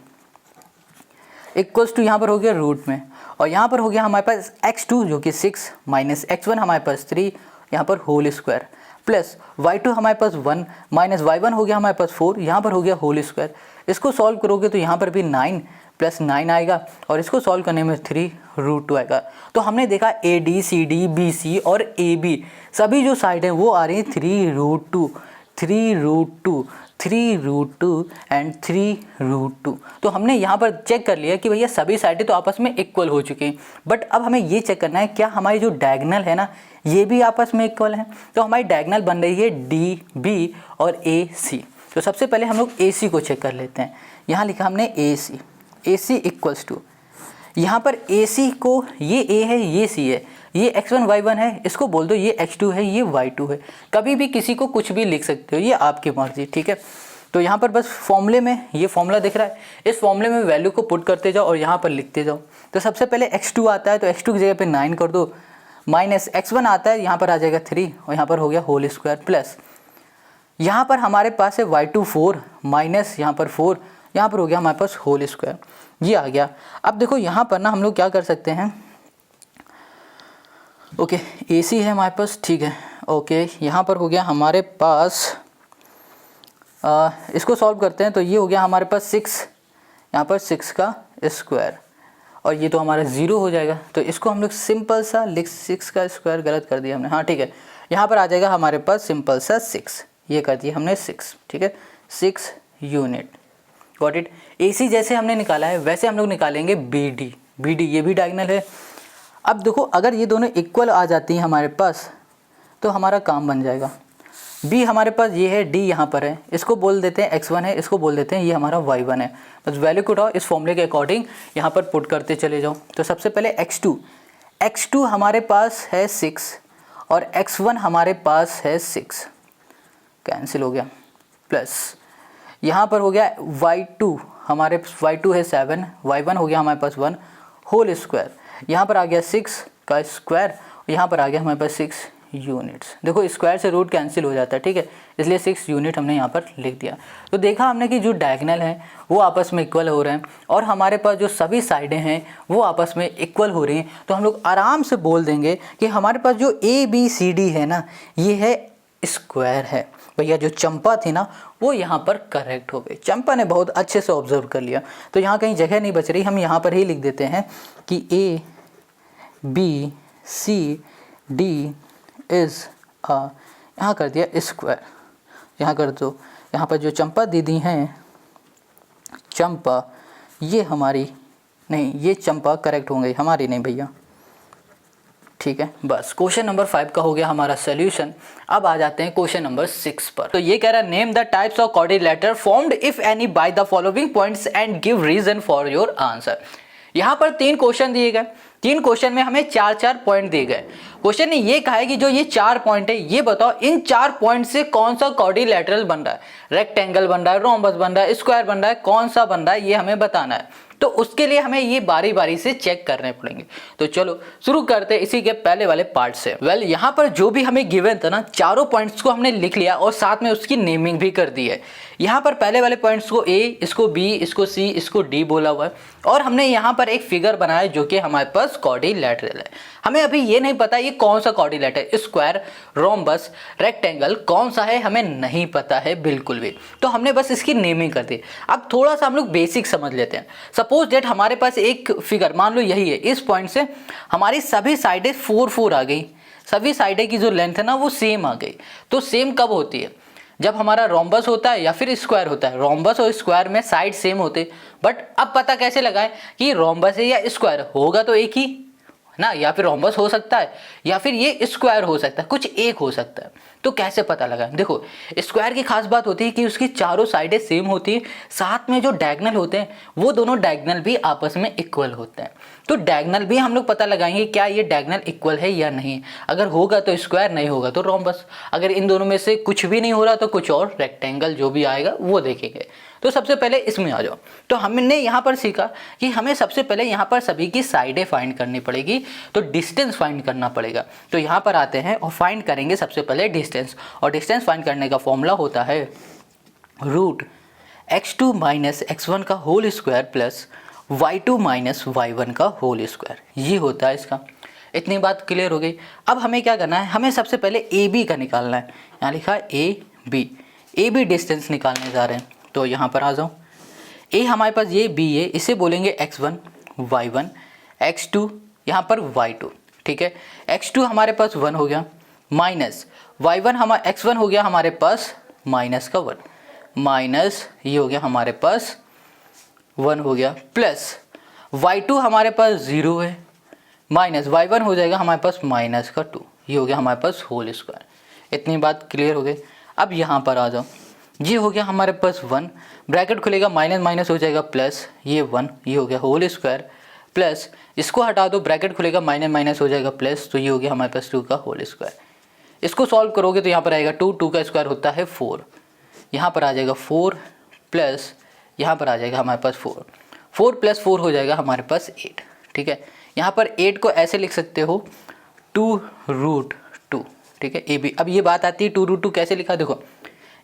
इक्वल्स टू, यहाँ पर हो गया रूट में और यहाँ पर हो गया हमारे पास x2 जो कि 6 माइनस x1 हमारे पास 3 यहाँ पर होल स्क्वायर प्लस y2 हमारे पास 1 माइनस y1 हो गया हमारे पास 4 यहाँ पर हो गया होल स्क्वायर। इसको सॉल्व करोगे तो यहाँ पर भी 9 प्लस 9 आएगा और इसको सॉल्व करने में 3√2 आएगा। तो हमने देखा A D C D B C और ए बी सभी जो साइड हैं वो आ रही हैं 3√2 एंड 3√2। तो हमने यहाँ पर चेक कर लिया कि भैया सभी साइडें तो आपस में इक्वल हो चुकी हैं, बट अब हमें ये चेक करना है क्या हमारी जो डायगोनल है ना ये भी आपस में इक्वल है। तो हमारी डायगोनल बन रही है डी बी और ए सी। तो सबसे पहले हम लोग ए सी को चेक कर लेते हैं। यहाँ लिखा हमने ए सी इक्वल्स टू, यहाँ पर ए सी को ये ए है ये सी है, ये x1 y1 है, इसको बोल दो ये x2 है ये y2 है। कभी भी किसी को कुछ भी लिख सकते हो, ये आपकी मर्जी, ठीक है। तो यहाँ पर बस फॉर्मूले में ये फॉर्मूला दिख रहा है, इस फॉर्मूले में वैल्यू को पुट करते जाओ और यहाँ पर लिखते जाओ। तो सबसे पहले x2 आता है तो x2 की जगह पे 9 कर दो, माइनस x1 आता है यहाँ पर आ जाएगा 3 और यहाँ पर हो गया होल स्क्वायर प्लस यहाँ पर हमारे पास है y2 4 माइनस यहाँ पर 4 यहाँ पर हो गया हमारे पास होल स्क्वायर, ये आ गया। अब देखो यहाँ पर ना हम लोग क्या कर सकते हैं, ओके ए सी है हमारे पास, ठीक है। ओके यहाँ पर हो गया हमारे पास इसको सॉल्व करते हैं तो ये हो गया हमारे पास 6, यहाँ पर 6 का स्क्वायर और ये तो हमारा 0 हो जाएगा। तो इसको हम लोग सिंपल सा लिख, 6 का स्क्वायर गलत कर दिया हमने, हाँ ठीक है। यहाँ पर आ जाएगा हमारे पास सिंपल सा 6, ये कर दिया हमने 6, ठीक है, 6 unit. Got it. A C जैसे हमने निकाला है वैसे हम लोग निकालेंगे बी डी, ये भी डायगोनल है। अब देखो अगर ये दोनों इक्वल आ जाती हैं हमारे पास तो हमारा काम बन जाएगा। बी हमारे पास ये है, डी यहाँ पर है, इसको बोल देते हैं x1 है, इसको बोल देते हैं ये हमारा y1 है। बस वैल्यू को उठाओ, इस फॉर्मूले के अकॉर्डिंग यहाँ पर पुट करते चले जाओ। तो सबसे पहले x2 हमारे पास है 6 और x1 हमारे पास है 6, कैंसिल हो गया, प्लस यहाँ पर हो गया y2 हमारे y2 है 7, y1 हो गया हमारे पास 1 होल स्क्वायर, यहाँ पर आ गया 6 का स्क्वायर, यहाँ पर आ गया हमारे पास 6 यूनिट्स। देखो स्क्वायर से रूट कैंसिल हो जाता है, ठीक है, इसलिए 6 यूनिट हमने यहाँ पर लिख दिया। तो देखा हमने कि जो डायगोनल हैं वो आपस में इक्वल हो रहे हैं और हमारे पास जो सभी साइडें हैं वो आपस में इक्वल हो रही हैं। तो हम लोग आराम से बोल देंगे कि हमारे पास जो ए बी सी डी है ना ये है स्क्वायर है। भैया जो चंपा थी ना वो यहाँ पर करेक्ट हो गई, चंपा ने बहुत अच्छे से ऑब्जर्व कर लिया। तो यहाँ कहीं जगह नहीं बच रही, हम यहाँ पर ही लिख देते हैं कि A B C D is यहाँ कर दिया स्क्वायर, यहाँ कर दो। यहाँ पर जो चंपा दीदी हैं, चंपा ये हमारी नहीं, ये चंपा करेक्ट हो गई, हमारी नहीं भैया, ठीक है। बस क्वेश्चन नंबर 5 का हो गया हमारा सोल्यूशन। अब आ जाते हैं क्वेश्चन नंबर 6 पर। तो ये कह रहा है name the types of quadrilateral formed if any by the following points and give reason for your answer. यहाँ पर 3 क्वेश्चन दिए गए, 3 क्वेश्चन में हमें 4-4 पॉइंट दिए गए। क्वेश्चन ने ये कहा है कि जो ये 4 पॉइंट है ये बताओ इन 4 पॉइंट से कौन सा क्वाड्रिलेटरल बन रहा है, रेक्टेंगल बन रहा है, रोम्बस बन रहा है, स्क्वायर बन रहा है, कौन सा बन रहा है ये हमें बताना है। तो उसके लिए हमें ये बारी बारी से चेक करने पड़ेंगे। तो चलो शुरू करते हैं इसी के पहले वाले पार्ट से। वेल यहाँ पर जो भी हमें गिवन था ना, चारों पॉइंट्स को हमने लिख लिया और साथ में उसकी नेमिंग भी कर दी है। यहाँ पर पहले वाले पॉइंट्स को ए, इसको बी, इसको सी, इसको डी बोला हुआ है और हमने यहाँ पर एक फिगर बनाया जो कि हमारे पास क्वाड्रिलेटरल है। हमें अभी ये नहीं पता ये कौन सा क्वाड्रिलेटरल, स्क्वायर, रोम्बस, रेक्टेंगल कौन सा है हमें नहीं पता है बिल्कुल भी। तो हमने बस इसकी नेमिंग कर दी। अब थोड़ा सा हम लोग बेसिक समझ लेते हैं। सपोज डेट हमारे पास एक फिगर मान लो यही है, इस पॉइंट से हमारी सभी साइडें 4-4 आ गई, सभी साइडें की जो लेंथ है ना वो सेम आ गई। तो सेम कब होती है? जब हमारा रोम्बस होता है या फिर स्क्वायर होता है। रोम्बस और स्क्वायर में साइड सेम होते, बट अब पता कैसे लगाएं कि रोम्बस है या स्क्वायर? होगा तो एक ही ना, या फिर रोम्बस हो सकता है या फिर ये स्क्वायर हो सकता है, कुछ एक हो सकता है। तो कैसे पता लगाएं? देखो स्क्वायर की खास बात होती है कि उसकी चारों साइडें सेम होती है, साथ में जो डायगोनल होते हैं वो दोनों डायगोनल भी आपस में इक्वल होते हैं। तो डायगोनल भी हम लोग पता लगाएंगे क्या ये डायगोनल इक्वल है या नहीं। अगर होगा तो स्क्वायर, नहीं होगा तो रोम्बस। अगर इन दोनों में से कुछ भी नहीं हो रहा तो कुछ और, रेक्टेंगल जो भी आएगा वो देखेंगे। तो सबसे पहले इसमें आ जाओ। तो हमने यहाँ पर सीखा कि हमें सबसे पहले यहाँ पर सभी की साइडें फाइंड करनी पड़ेगी, तो डिस्टेंस फाइंड करना पड़ेगा। तो यहाँ पर आते हैं और फाइंड करेंगे सबसे पहले डिस्टेंस। और डिस्टेंस फाइंड करने का फॉर्मूला होता है रूट x2 माइनस x1 का whole square plus y2 minus y1 का होल स्क्वायर। ये होता है इसका। इतनी बात क्लियर हो गई। अब हमें क्या करना है, हमें सबसे पहले ए बी का निकालना है। यहाँ लिखा है ए बी डिस्टेंस निकालने जा रहे हैं। तो यहाँ पर आ जाओ। ए हमारे पास ये बी है, इसे बोलेंगे x1 y1, x2 यहाँ पर y2। ठीक है, x2 हमारे पास 1 हो गया, माइनस y1 हमारा x1 हो गया हमारे पास माइनस का 1, माइनस ये हो गया हमारे पास 1 हो गया, प्लस y2 हमारे पास 0 है, माइनस y1 हो जाएगा हमारे पास माइनस का 2, ये हो गया हमारे पास होल स्क्वायर। इतनी बात क्लियर हो गई। अब यहाँ पर आ जाओ। ये हो गया हमारे पास 1, ब्रैकेट खुलेगा, माइनस माइनस हो जाएगा प्लस, ये 1, ये हो गया होल स्क्वायर, प्लस इसको हटा दो, ब्रैकेट खुलेगा, माइनस माइनस हो जाएगा प्लस, तो ये हो गया हमारे पास 2 का होल स्क्वायर। इसको सॉल्व करोगे तो यहाँ पर आएगा 2 का स्क्वायर होता है 4, यहाँ पर आ जाएगा 4 प्लस यहाँ पर आ जाएगा हमारे पास 4 प्लस 4 हो जाएगा हमारे पास 8। ठीक है, यहाँ पर 8 को ऐसे लिख सकते हो 2√2। ठीक है, ए बी। अब ये बात आती है 2√2 कैसे लिखा, देखो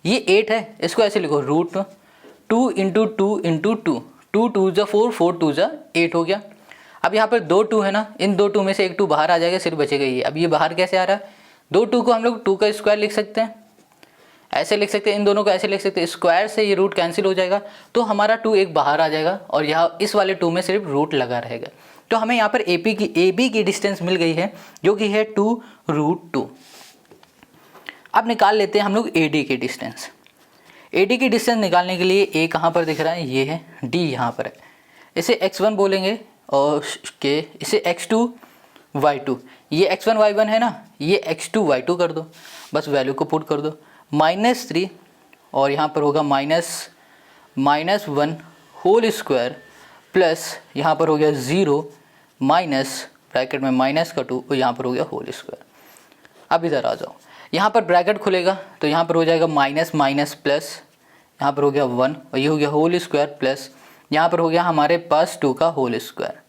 ये 8 है, इसको ऐसे लिखो √2 इंटू 2 इंटू 2, 2 2 जा 4, 4 2 जा 8 हो गया। अब यहाँ पर 2 2 है ना, इन 2 2 में से एक 2 बाहर आ जाएगा, सिर्फ बचेगा ये। अब ये बाहर कैसे आ रहा है, 2 2 को हम लोग 2 का स्क्वायर लिख सकते हैं, ऐसे लिख सकते हैं, इन दोनों को ऐसे लिख सकते हैं, स्क्वायर से ये रूट कैंसिल हो जाएगा, तो हमारा 2 एक बाहर आ जाएगा और यहाँ इस वाले 2 में सिर्फ रूट लगा रहेगा। तो हमें यहाँ पर ए बी की डिस्टेंस मिल गई है जो कि है 2√2। अब निकाल लेते हैं हम लोग ए डी की डिस्टेंस। ए डी की डिस्टेंस निकालने के लिए ए कहाँ पर दिख रहा है, ये है, डी यहाँ पर है, इसे x1 बोलेंगे और के इसे x2 y2, ये x1 y1 है ना, ये x2 y2 कर दो, बस वैल्यू को पुट कर दो, -3 और यहाँ पर होगा -1 होल स्क्वायर प्लस यहाँ पर हो गया 0 माइनस ब्रैकेट में माइनस का 2 और यहाँ पर हो गया होल स्क्वायर। अब इधर आ जाओ, यहाँ पर ब्रैकेट खुलेगा तो यहाँ पर हो जाएगा माइनस माइनस प्लस, यहाँ पर हो गया 1 और ये हो गया होल स्क्वायर प्लस यहाँ पर हो गया हमारे पास 2 का होल स्क्वायर,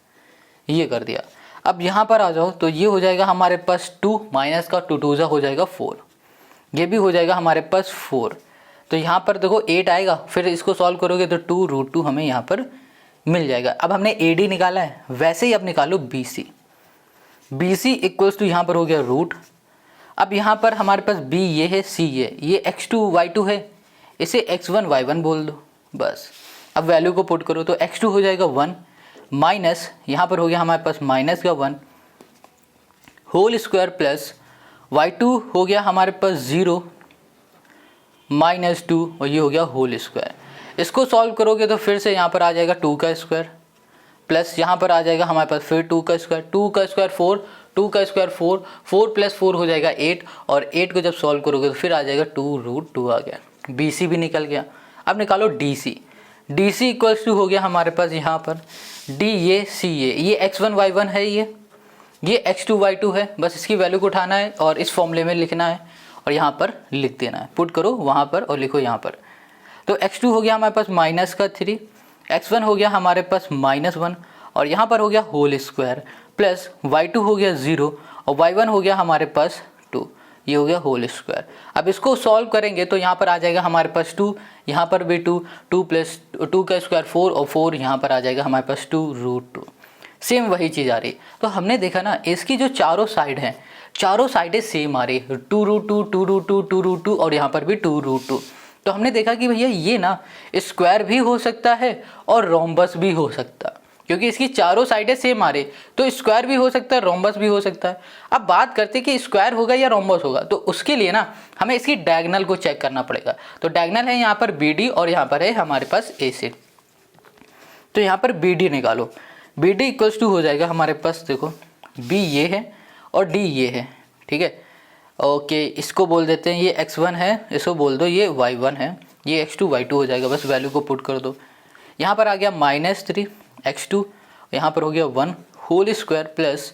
ये कर दिया। अब यहाँ पर आ जाओ तो ये हो जाएगा हमारे पास 2 माइनस का 2 2 हो जाएगा 4, ये भी हो जाएगा हमारे पास 4। तो यहाँ पर देखो 8 आएगा, फिर इसको सॉल्व करोगे तो 2√2 हमें यहाँ पर मिल जाएगा। अब हमने ए डी निकाला है, वैसे ही अब निकालो B C. B C equals to यहाँ पर हो गया रूट, अब यहाँ पर हमारे पास बी ये है, सी ये x2 y2 है, इसे x1 y1 बोल दो बस। अब वैल्यू को पुट करो तो x2 हो जाएगा 1 माइनस यहाँ पर हो गया हमारे पास माइनस का 1 होल स्क्वायर प्लस y2 हो गया हमारे पास 0 -2 और ये हो गया होल स्क्वायर। इसको सॉल्व करोगे तो फिर से यहाँ पर आ जाएगा 2 का स्क्वायर प्लस यहाँ पर आ जाएगा हमारे पास फिर 2 का स्क्वायर, 2 का स्क्वायर 4, 2 का स्क्वायर 4, 4 प्लस 4 हो जाएगा 8 और 8 को जब सॉल्व करोगे तो फिर आ जाएगा 2√2 आ गया। बी सी भी निकल गया। अब निकालो D C. D C equals to हो गया हमारे पास यहाँ पर डी ये सी ये x1 y1 है, ये ये x2y2 है, बस इसकी वैल्यू को उठाना है और इस फॉर्मूले में लिखना है और यहाँ पर लिख देना है, पुट करो वहाँ पर और लिखो यहाँ पर। तो x2 हो गया हमारे पास -3, x1 हो गया हमारे पास -1 और यहाँ पर हो गया होल स्क्वायर प्लस y2 हो गया 0 और y1 हो गया हमारे पास 2, ये हो गया होल स्क्वायर। अब इसको सॉल्व करेंगे तो यहाँ पर आ जाएगा हमारे पास 2, यहाँ पर भी 2, 2 प्लस 2 का स्क्वायर 4 और 4 यहाँ पर आ जाएगा हमारे पास 2√2। सेम वही चीज़ आ रही। तो हमने देखा ना इसकी जो चारों साइड हैं, चारों साइडें सेम आ रही, 2√2, 2√2, 2√2 और यहाँ पर भी 2√2। तो हमने देखा कि भैया ये ना स्क्वायर भी हो सकता है और रोम्बस भी हो सकता है, क्योंकि इसकी चारों साइडें सेम आ रही, तो स्क्वायर भी हो सकता है, रोम्बस भी हो सकता है। अब बात करते हैं कि स्क्वायर होगा या रोम्बस होगा, तो उसके लिए ना हमें इसकी डायगोनल को चेक करना पड़ेगा। तो डायगोनल है यहाँ पर BD और यहाँ पर है हमारे पास AC। तो यहाँ पर BD निकालो, BD इक्वल्स टू हो जाएगा हमारे पास, देखो B ये है और D ये है, ठीक है। ओके, इसको बोल देते हैं ये x1 है, इसको बोल दो ये y1 है, ये x2 y2 हो जाएगा, बस वैल्यू को पुट कर दो। यहाँ पर आ गया -3 x2, यहाँ पर हो गया 1 होल स्क्वायर प्लस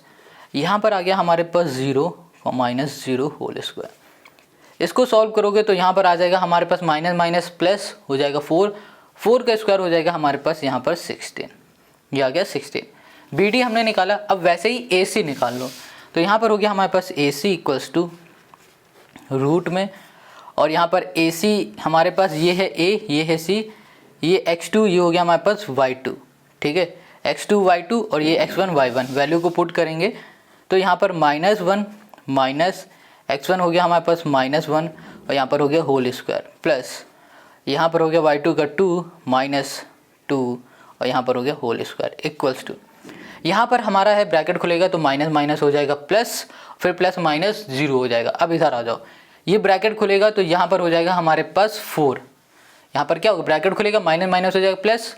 यहाँ पर आ गया हमारे पास 0 और -0 होल स्क्वायर। इसको सॉल्व करोगे तो यहाँ पर आ जाएगा हमारे पास माइनस माइनस प्लस हो जाएगा 4, 4 का स्क्वायर हो जाएगा हमारे पास यहाँ पर 16, ये आ गया 16। BD हमने निकाला, अब वैसे ही AC निकाल लो। तो यहाँ पर हो गया हमारे पास AC इक्वल्स टू रूट में और यहाँ पर AC हमारे पास ये है A, ये है C, ये x2, ये हो गया हमारे पास y2, ठीक है, x2 y2 और ये x1 y1। वैल्यू को पुट करेंगे तो यहाँ पर -1 माइनस x1 हो गया हमारे पास -1 और यहाँ पर हो गया होल स्क्वायर प्लस यहाँ पर हो गया y2 का 2 -2 और यहाँ पर हो गया होल स्क्वायर इक्वल्स टू, यहाँ पर हमारा है ब्रैकेट खुलेगा तो माइनस माइनस हो जाएगा प्लस, फिर प्लस माइनस 0 हो जाएगा। अब इधर आ जाओ, ये ब्रैकेट खुलेगा तो यहाँ पर हो जाएगा हमारे पास 4, यहाँ पर क्या होगा ब्रैकेट खुलेगा माइनस माइनस हो जाएगा प्लस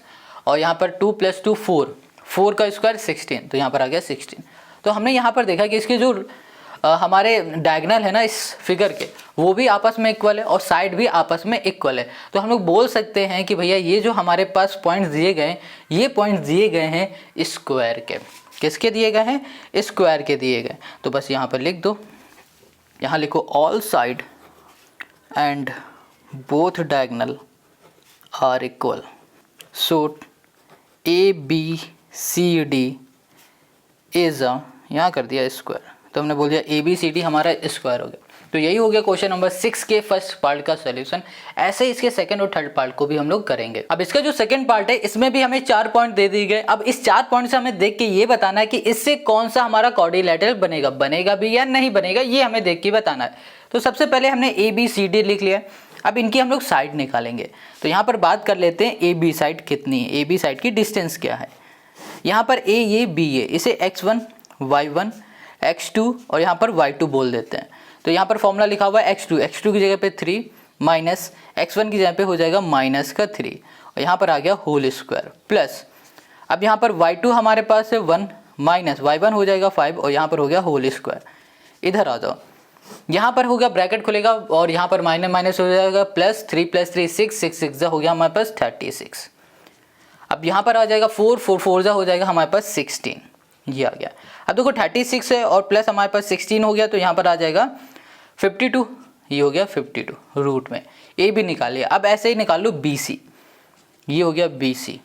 और यहाँ पर 2 + 2 4, 4 का स्क्वायर 16, तो यहाँ पर आ गया 16। तो हमने यहाँ पर देखा कि इसके जो हमारे डायगोनल है ना इस फिगर के, वो भी आपस में इक्वल है और साइड भी आपस में इक्वल है। तो हम लोग बोल सकते हैं कि भैया ये जो हमारे पास पॉइंट्स दिए गए, ये पॉइंट्स दिए गए हैं स्क्वायर के। किसके दिए गए हैं? स्क्वायर के दिए गए। तो बस यहाँ पर लिख दो, यहाँ लिखो all side and both diagonal are equal, so ABCD is a, यहाँ कर दिया स्क्वायर, तो हमने बोल दिया ABCD हमारा स्क्वायर हो गया। तो यही हो गया क्वेश्चन नंबर 6 के फर्स्ट पार्ट का सॉल्यूशन। ऐसे ही इसके सेकंड और थर्ड पार्ट को भी हम लोग करेंगे। अब इसका जो सेकंड पार्ट है इसमें भी हमें 4 पॉइंट दे दिए गए। अब इस 4 पॉइंट से हमें देख के ये बताना है कि इससे कौन सा हमारा क्वाड्रिलेटरल बनेगा, बनेगा भी या नहीं बनेगा, ये हमें देख के बताना है। तो सबसे पहले हमने ABCD लिख लिया। अब इनकी हम लोग साइड निकालेंगे। तो यहाँ पर बात कर लेते हैं AB साइड कितनी है, AB साइड की डिस्टेंस क्या है। यहाँ पर A ये B है, इसे x1 y1 x2 और यहाँ पर y2 बोल देते हैं। तो यहाँ पर फॉर्मूला लिखा हुआ है x2 की जगह पे 3 माइनस x1 की जगह पे हो जाएगा -3 और यहाँ पर आ गया होल स्क्वायर प्लस, अब यहाँ पर y2 हमारे पास है 1 माइनस y1 हो जाएगा 5 और यहाँ पर हो गया होल स्क्वायर। इधर आ जाओ, यहाँ पर होगा ब्रैकेट खुलेगा और यहाँ पर माइनस माइनस हो जाएगा प्लस, 3 + 3 6, 6 6 हो गया हमारे पास 36। अब यहाँ पर आ जाएगा 4 4 4 हो जाएगा हमारे पास 16, ये आ गया। अब देखो 36 है और प्लस हमारे पास 16 हो गया, तो यहाँ पर आ जाएगा 52, ये हो गया 52 रूट में। ए भी निकाल लिया। अब ऐसे ही निकाल लो BC, ये हो गया BC,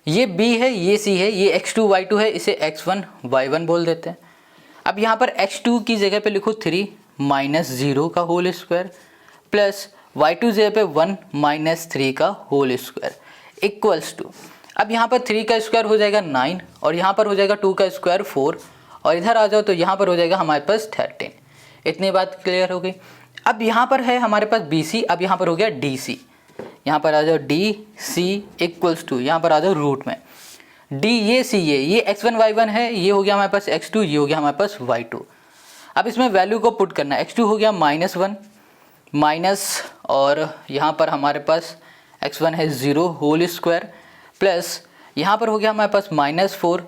ये B है, ये C है, ये x2 y2 है, इसे x1 y1 बोल देते हैं। अब यहाँ पर x2 की जगह पे लिखो 3 माइनस 0 का होल स्क्वायर प्लस y2 जगह पे 1 माइनस 3 का होल स्क्वायर इक्वल्स टू, अब यहाँ पर 3 का स्क्वायर हो जाएगा 9 और यहाँ पर हो जाएगा 2 का स्क्वायर 4 और इधर आ जाओ तो यहाँ पर हो जाएगा हमारे पास 13। इतनी बात क्लियर हो गई। अब यहाँ पर है हमारे पास BC, अब यहाँ पर हो गया DC, यहाँ पर आ जाओ DC इक्वल्स टू, यहाँ पर आ जाओ रूट में D, ये C ये x1 y1 है, ये हो गया हमारे पास x2, ये हो गया हमारे पास y2। अब इसमें वैल्यू को पुट करना है। x2 हो गया -1 माइनस और यहाँ पर हमारे पास x1 है 0 होल स्क्वायर प्लस यहाँ पर हो गया हमारे पास -4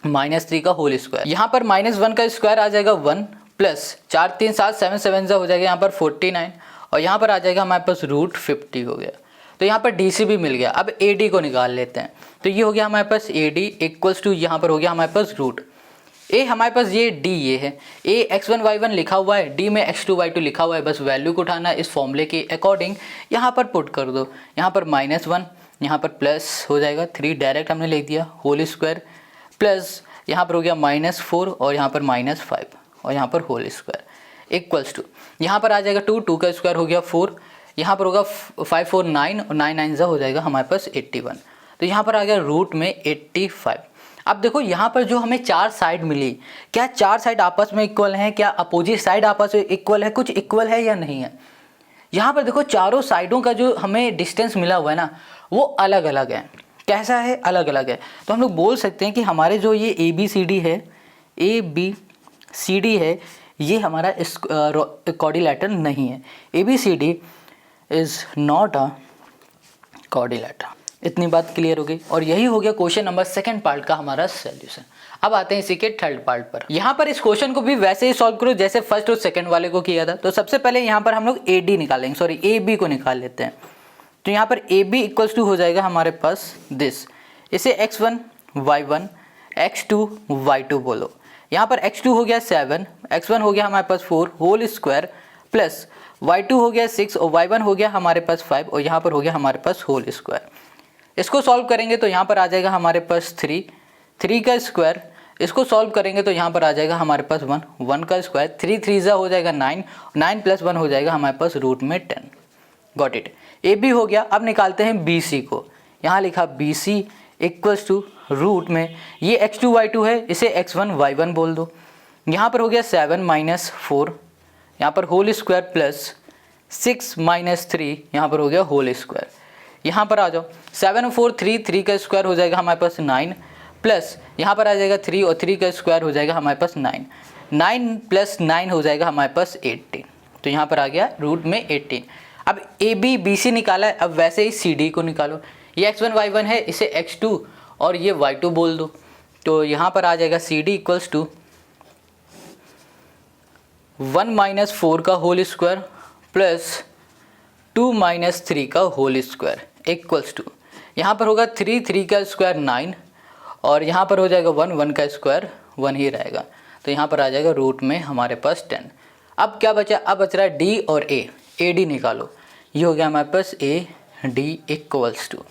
माइनस 3 का होल स्क्वायर। यहाँ पर -1 का स्क्वायर आ जाएगा 1 प्लस 4 3 7 7 7 हो जाएगा यहाँ पर 49 और यहाँ पर आ जाएगा हमारे पास √50 हो गया। तो यहाँ पर DC भी मिल गया। अब AD को निकाल लेते हैं। तो ये हो गया हमारे पास AD इक्वल्स टू, यहाँ पर हो गया हमारे पास रूट A, हमारे पास ये D ये है, A x1 y1 लिखा हुआ है, D में x2 y2 लिखा हुआ है, बस वैल्यू को उठाना इस फॉर्मूले के अकॉर्डिंग यहाँ पर पुट कर दो। यहाँ पर -1, यहाँ पर प्लस हो जाएगा 3, डायरेक्ट हमने लिख दिया, होल स्क्वायर प्लस यहाँ पर हो गया -4 और यहाँ पर -5 और यहाँ पर होल स्क्वायर इक्वल्स टू, यहाँ पर आ जाएगा 2 का स्क्वायर हो गया 4, यहाँ पर होगा 5 4 9 और 9 9 हो जाएगा हमारे पास 81। तो यहाँ पर आ गया रूट में 85। अब देखो यहाँ पर जो हमें 4 साइड मिली, क्या 4 साइड आपस में इक्वल हैं, क्या अपोजिट साइड आपस में इक्वल है, कुछ इक्वल है या नहीं है। यहाँ पर देखो चारों साइडों का जो हमें डिस्टेंस मिला हुआ है ना, वो अलग अलग है। कैसा है, अलग अलग है। तो हम लोग बोल सकते हैं कि हमारे जो ये ABCD है, ABCD है, ये हमारा क्वाड्रिलेटरल नहीं है। ABCD is not a quadrilateral. इतनी बात क्लियर हो गई और यही हो गया क्वेश्चन नंबर 2 पार्ट का हमारा सॉल्यूशन। अब आते हैं इसी के 3rd पार्ट पर। यहाँ पर इस क्वेश्चन को भी वैसे ही सॉल्व करो जैसे फर्स्ट और सेकंड वाले को किया था। तो सबसे पहले यहाँ पर हम लोग AD निकालेंगे, सॉरी AB को निकाल लेते हैं। तो यहाँ पर AB इक्वल्स टू हो जाएगा हमारे पास दिस, इसे x1 y1 x2 y2 बोलो। यहाँ पर x2 हो गया 7, x1 हो गया हमारे पास 4 होल स्क्वायर प्लस y2 हो गया 6 और y1 हो गया हमारे पास 5 और यहाँ पर हो गया हमारे पास होल स्क्वायर। इसको सॉल्व करेंगे तो यहाँ पर आ जाएगा हमारे पास 3 का स्क्वायर। इसको सॉल्व करेंगे तो यहाँ पर आ जाएगा हमारे पास 1 का स्क्वायर, 3 3 हो जाएगा 9 प्लस 1 हो जाएगा हमारे पास रूट में 10। Got it. AB हो गया। अब निकालते हैं BC को। यहाँ लिखा BC इक्वल्स टू रूट में ये x2 y2 है, इसे x1 y1 बोल दो। यहाँ पर हो गया 7 - 4, यहाँ पर होल स्क्वायर प्लस 6 - 3, यहाँ पर हो गया होल स्क्वायर। यहाँ पर आ जाओ, 7 और 4 3 का स्क्वायर हो जाएगा हमारे पास 9 प्लस यहाँ पर आ जाएगा 3 और 3 का स्क्वायर हो जाएगा हमारे पास 9 प्लस 9 हो जाएगा हमारे पास 18। तो यहाँ पर आ गया रूट में 18। अब AB BC निकाला है, अब वैसे ही CD को निकालो। ये x1 y1 है, इसे x2 और ये y2 बोल दो। तो यहाँ पर आ जाएगा CD इक्वल्स टू 1 - 4 का होल स्क्वायर प्लस 2 - 3 का होल स्क्वायर इक्वल्स टू, यहाँ पर होगा 3 का स्क्वायर 9 और यहाँ पर हो जाएगा 1 का स्क्वायर 1 ही रहेगा। तो यहाँ पर आ जाएगा रूट में हमारे पास 10। अब क्या बचा, अब बच रहा है D और A। AD निकालो, ये हो गया हमारे पास AD इक्वल्स टू,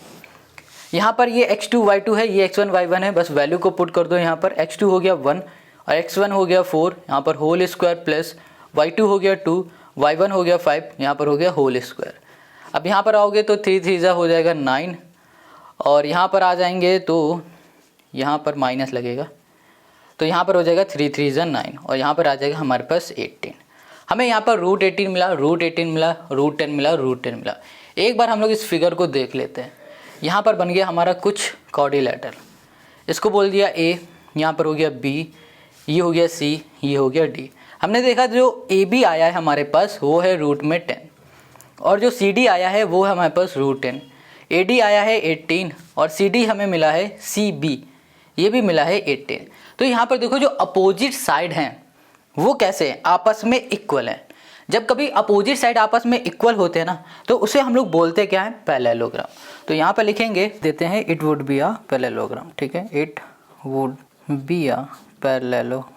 यहाँ पर ये x2 y2 है, ये x1 y1 है, बस वैल्यू को पुट कर दो। यहाँ पर x2 हो गया 1 और x1 हो गया 4, यहाँ पर होल स्क्वायर प्लस y2 हो गया 2, y1 हो गया 5, यहाँ पर हो गया होल स्क्वायर। अब यहाँ पर आओगे तो 3 3 हो जाएगा 9 और यहाँ पर आ जाएंगे तो यहाँ पर माइनस लगेगा, तो यहाँ पर हो जाएगा 3 3 9 और यहाँ पर आ जाएगा हमारे पास 18। हमें यहाँ पर रूट 18 मिला, रूट 18 मिला, रूट 10 मिला, रूट 10 मिला। एक बार हम लोग इस फिगर को देख लेते हैं। यहाँ पर बन गया हमारा कुछ क्वाड्रिलेटरल, इसको बोल दिया A, यहाँ पर हो गया B, ये हो गया C, ये हो गया D। हमने देखा जो AB आया है हमारे पास वो है रूट में 10 और जो CD आया है वो है हमारे पास रूट 10। AD आया है 18 और CD हमें मिला है CB, ये भी मिला है 18। तो यहाँ पर देखो जो अपोजिट साइड हैं वो कैसे हैं, आपस में इक्वल हैं। जब कभी अपोजिट साइड आपस में इक्वल होते हैं ना तो उसे हम लोग बोलते क्या है, पैरेललोग्राम। तो यहाँ पर लिखेंगे, देते हैं it would be a parallelogram. ठीक है, it would be a parallelogram.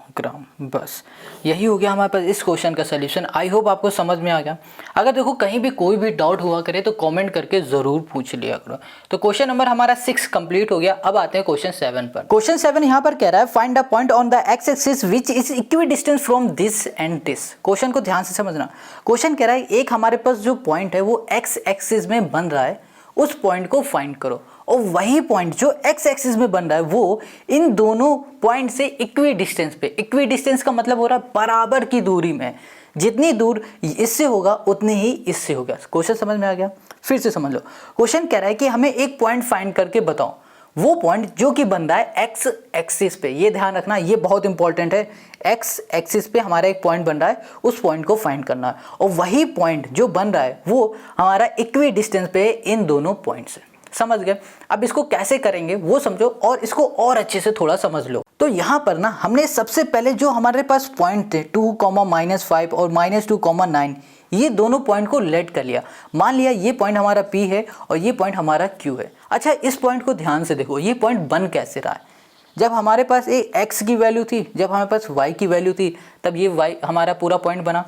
बस यही हो गया हमारे पास इस क्वेश्चन का सलूशन। आई होप आपको समझ में आ गया। अगर देखो कहीं भी कोई भी डाउट हुआ करे तो कमेंट करके ज़रूर पूछ लिया करो। तो क्वेश्चन नंबर हमारा 6 कंप्लीट हो गया। अब आते हैं क्वेश्चन 7 पर। क्वेश्चन 7 यहाँ पर कह रहा है find a point on the x axis which is equidistance from this and this. Question को ध्यान से समझना। क्वेश्चन कह रहा है एक हमारे पास जो पॉइंट है वो एक्स एक्सिस में बन रहा है, उस पॉइंट को फाइंड करो। और वही पॉइंट जो एक्स एक्सिस में बन रहा है वो इन दोनों पॉइंट से इक्वी डिस्टेंस पे, इक्वी डिस्टेंस का मतलब हो रहा है बराबर की दूरी में, जितनी दूर इससे होगा उतनी ही इससे होगा। क्वेश्चन समझ में आ गया? फिर से समझ लो। क्वेश्चन कह रहा है कि हमें एक पॉइंट फाइंड करके बताओ वो पॉइंट जो कि बन रहा है एक्स एक्सिस पे। ये ध्यान रखना, ये बहुत इंपॉर्टेंट है। एक्स एक्सिस पे हमारा एक पॉइंट बन रहा है, उस पॉइंट को फाइंड करना है। और वही पॉइंट जो बन रहा है वो हमारा इक्वी डिस्टेंस पे इन दोनों पॉइंट से। समझ गए? अब इसको कैसे करेंगे वो समझो और इसको और अच्छे से थोड़ा समझ लो। तो यहाँ पर ना हमने सबसे पहले जो हमारे पास पॉइंट थे 2, -5 और -2, 9, ये दोनों पॉइंट को लेट कर लिया। मान लिया ये पॉइंट हमारा P है और ये पॉइंट हमारा Q है। अच्छा, इस पॉइंट को ध्यान से देखो, ये पॉइंट बन कैसे रहा है। जब हमारे पास एक x की वैल्यू थी, जब हमारे पास y की वैल्यू थी, तब ये y हमारा पूरा पॉइंट बना।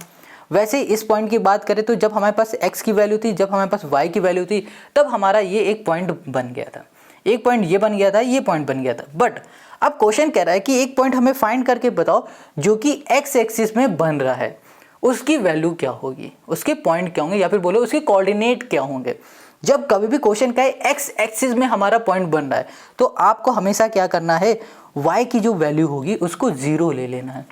वैसे इस पॉइंट की बात करें तो जब हमारे पास x की वैल्यू थी, जब हमारे पास y की वैल्यू थी, तब हमारा ये एक पॉइंट बन गया था। एक पॉइंट ये बन गया था, ये पॉइंट बन गया था। बट अब क्वेश्चन कह रहा है कि एक पॉइंट हमें फाइंड करके बताओ जो कि x एक्सिस में बन रहा है, उसकी वैल्यू क्या होगी, उसके पॉइंट क्या होंगे, या फिर बोलो उसके कोऑर्डिनेट क्या होंगे। जब कभी भी क्वेश्चन का x एक्सिस में हमारा पॉइंट बन रहा है तो आपको हमेशा क्या करना है, y की जो वैल्यू होगी उसको 0 ले लेना है।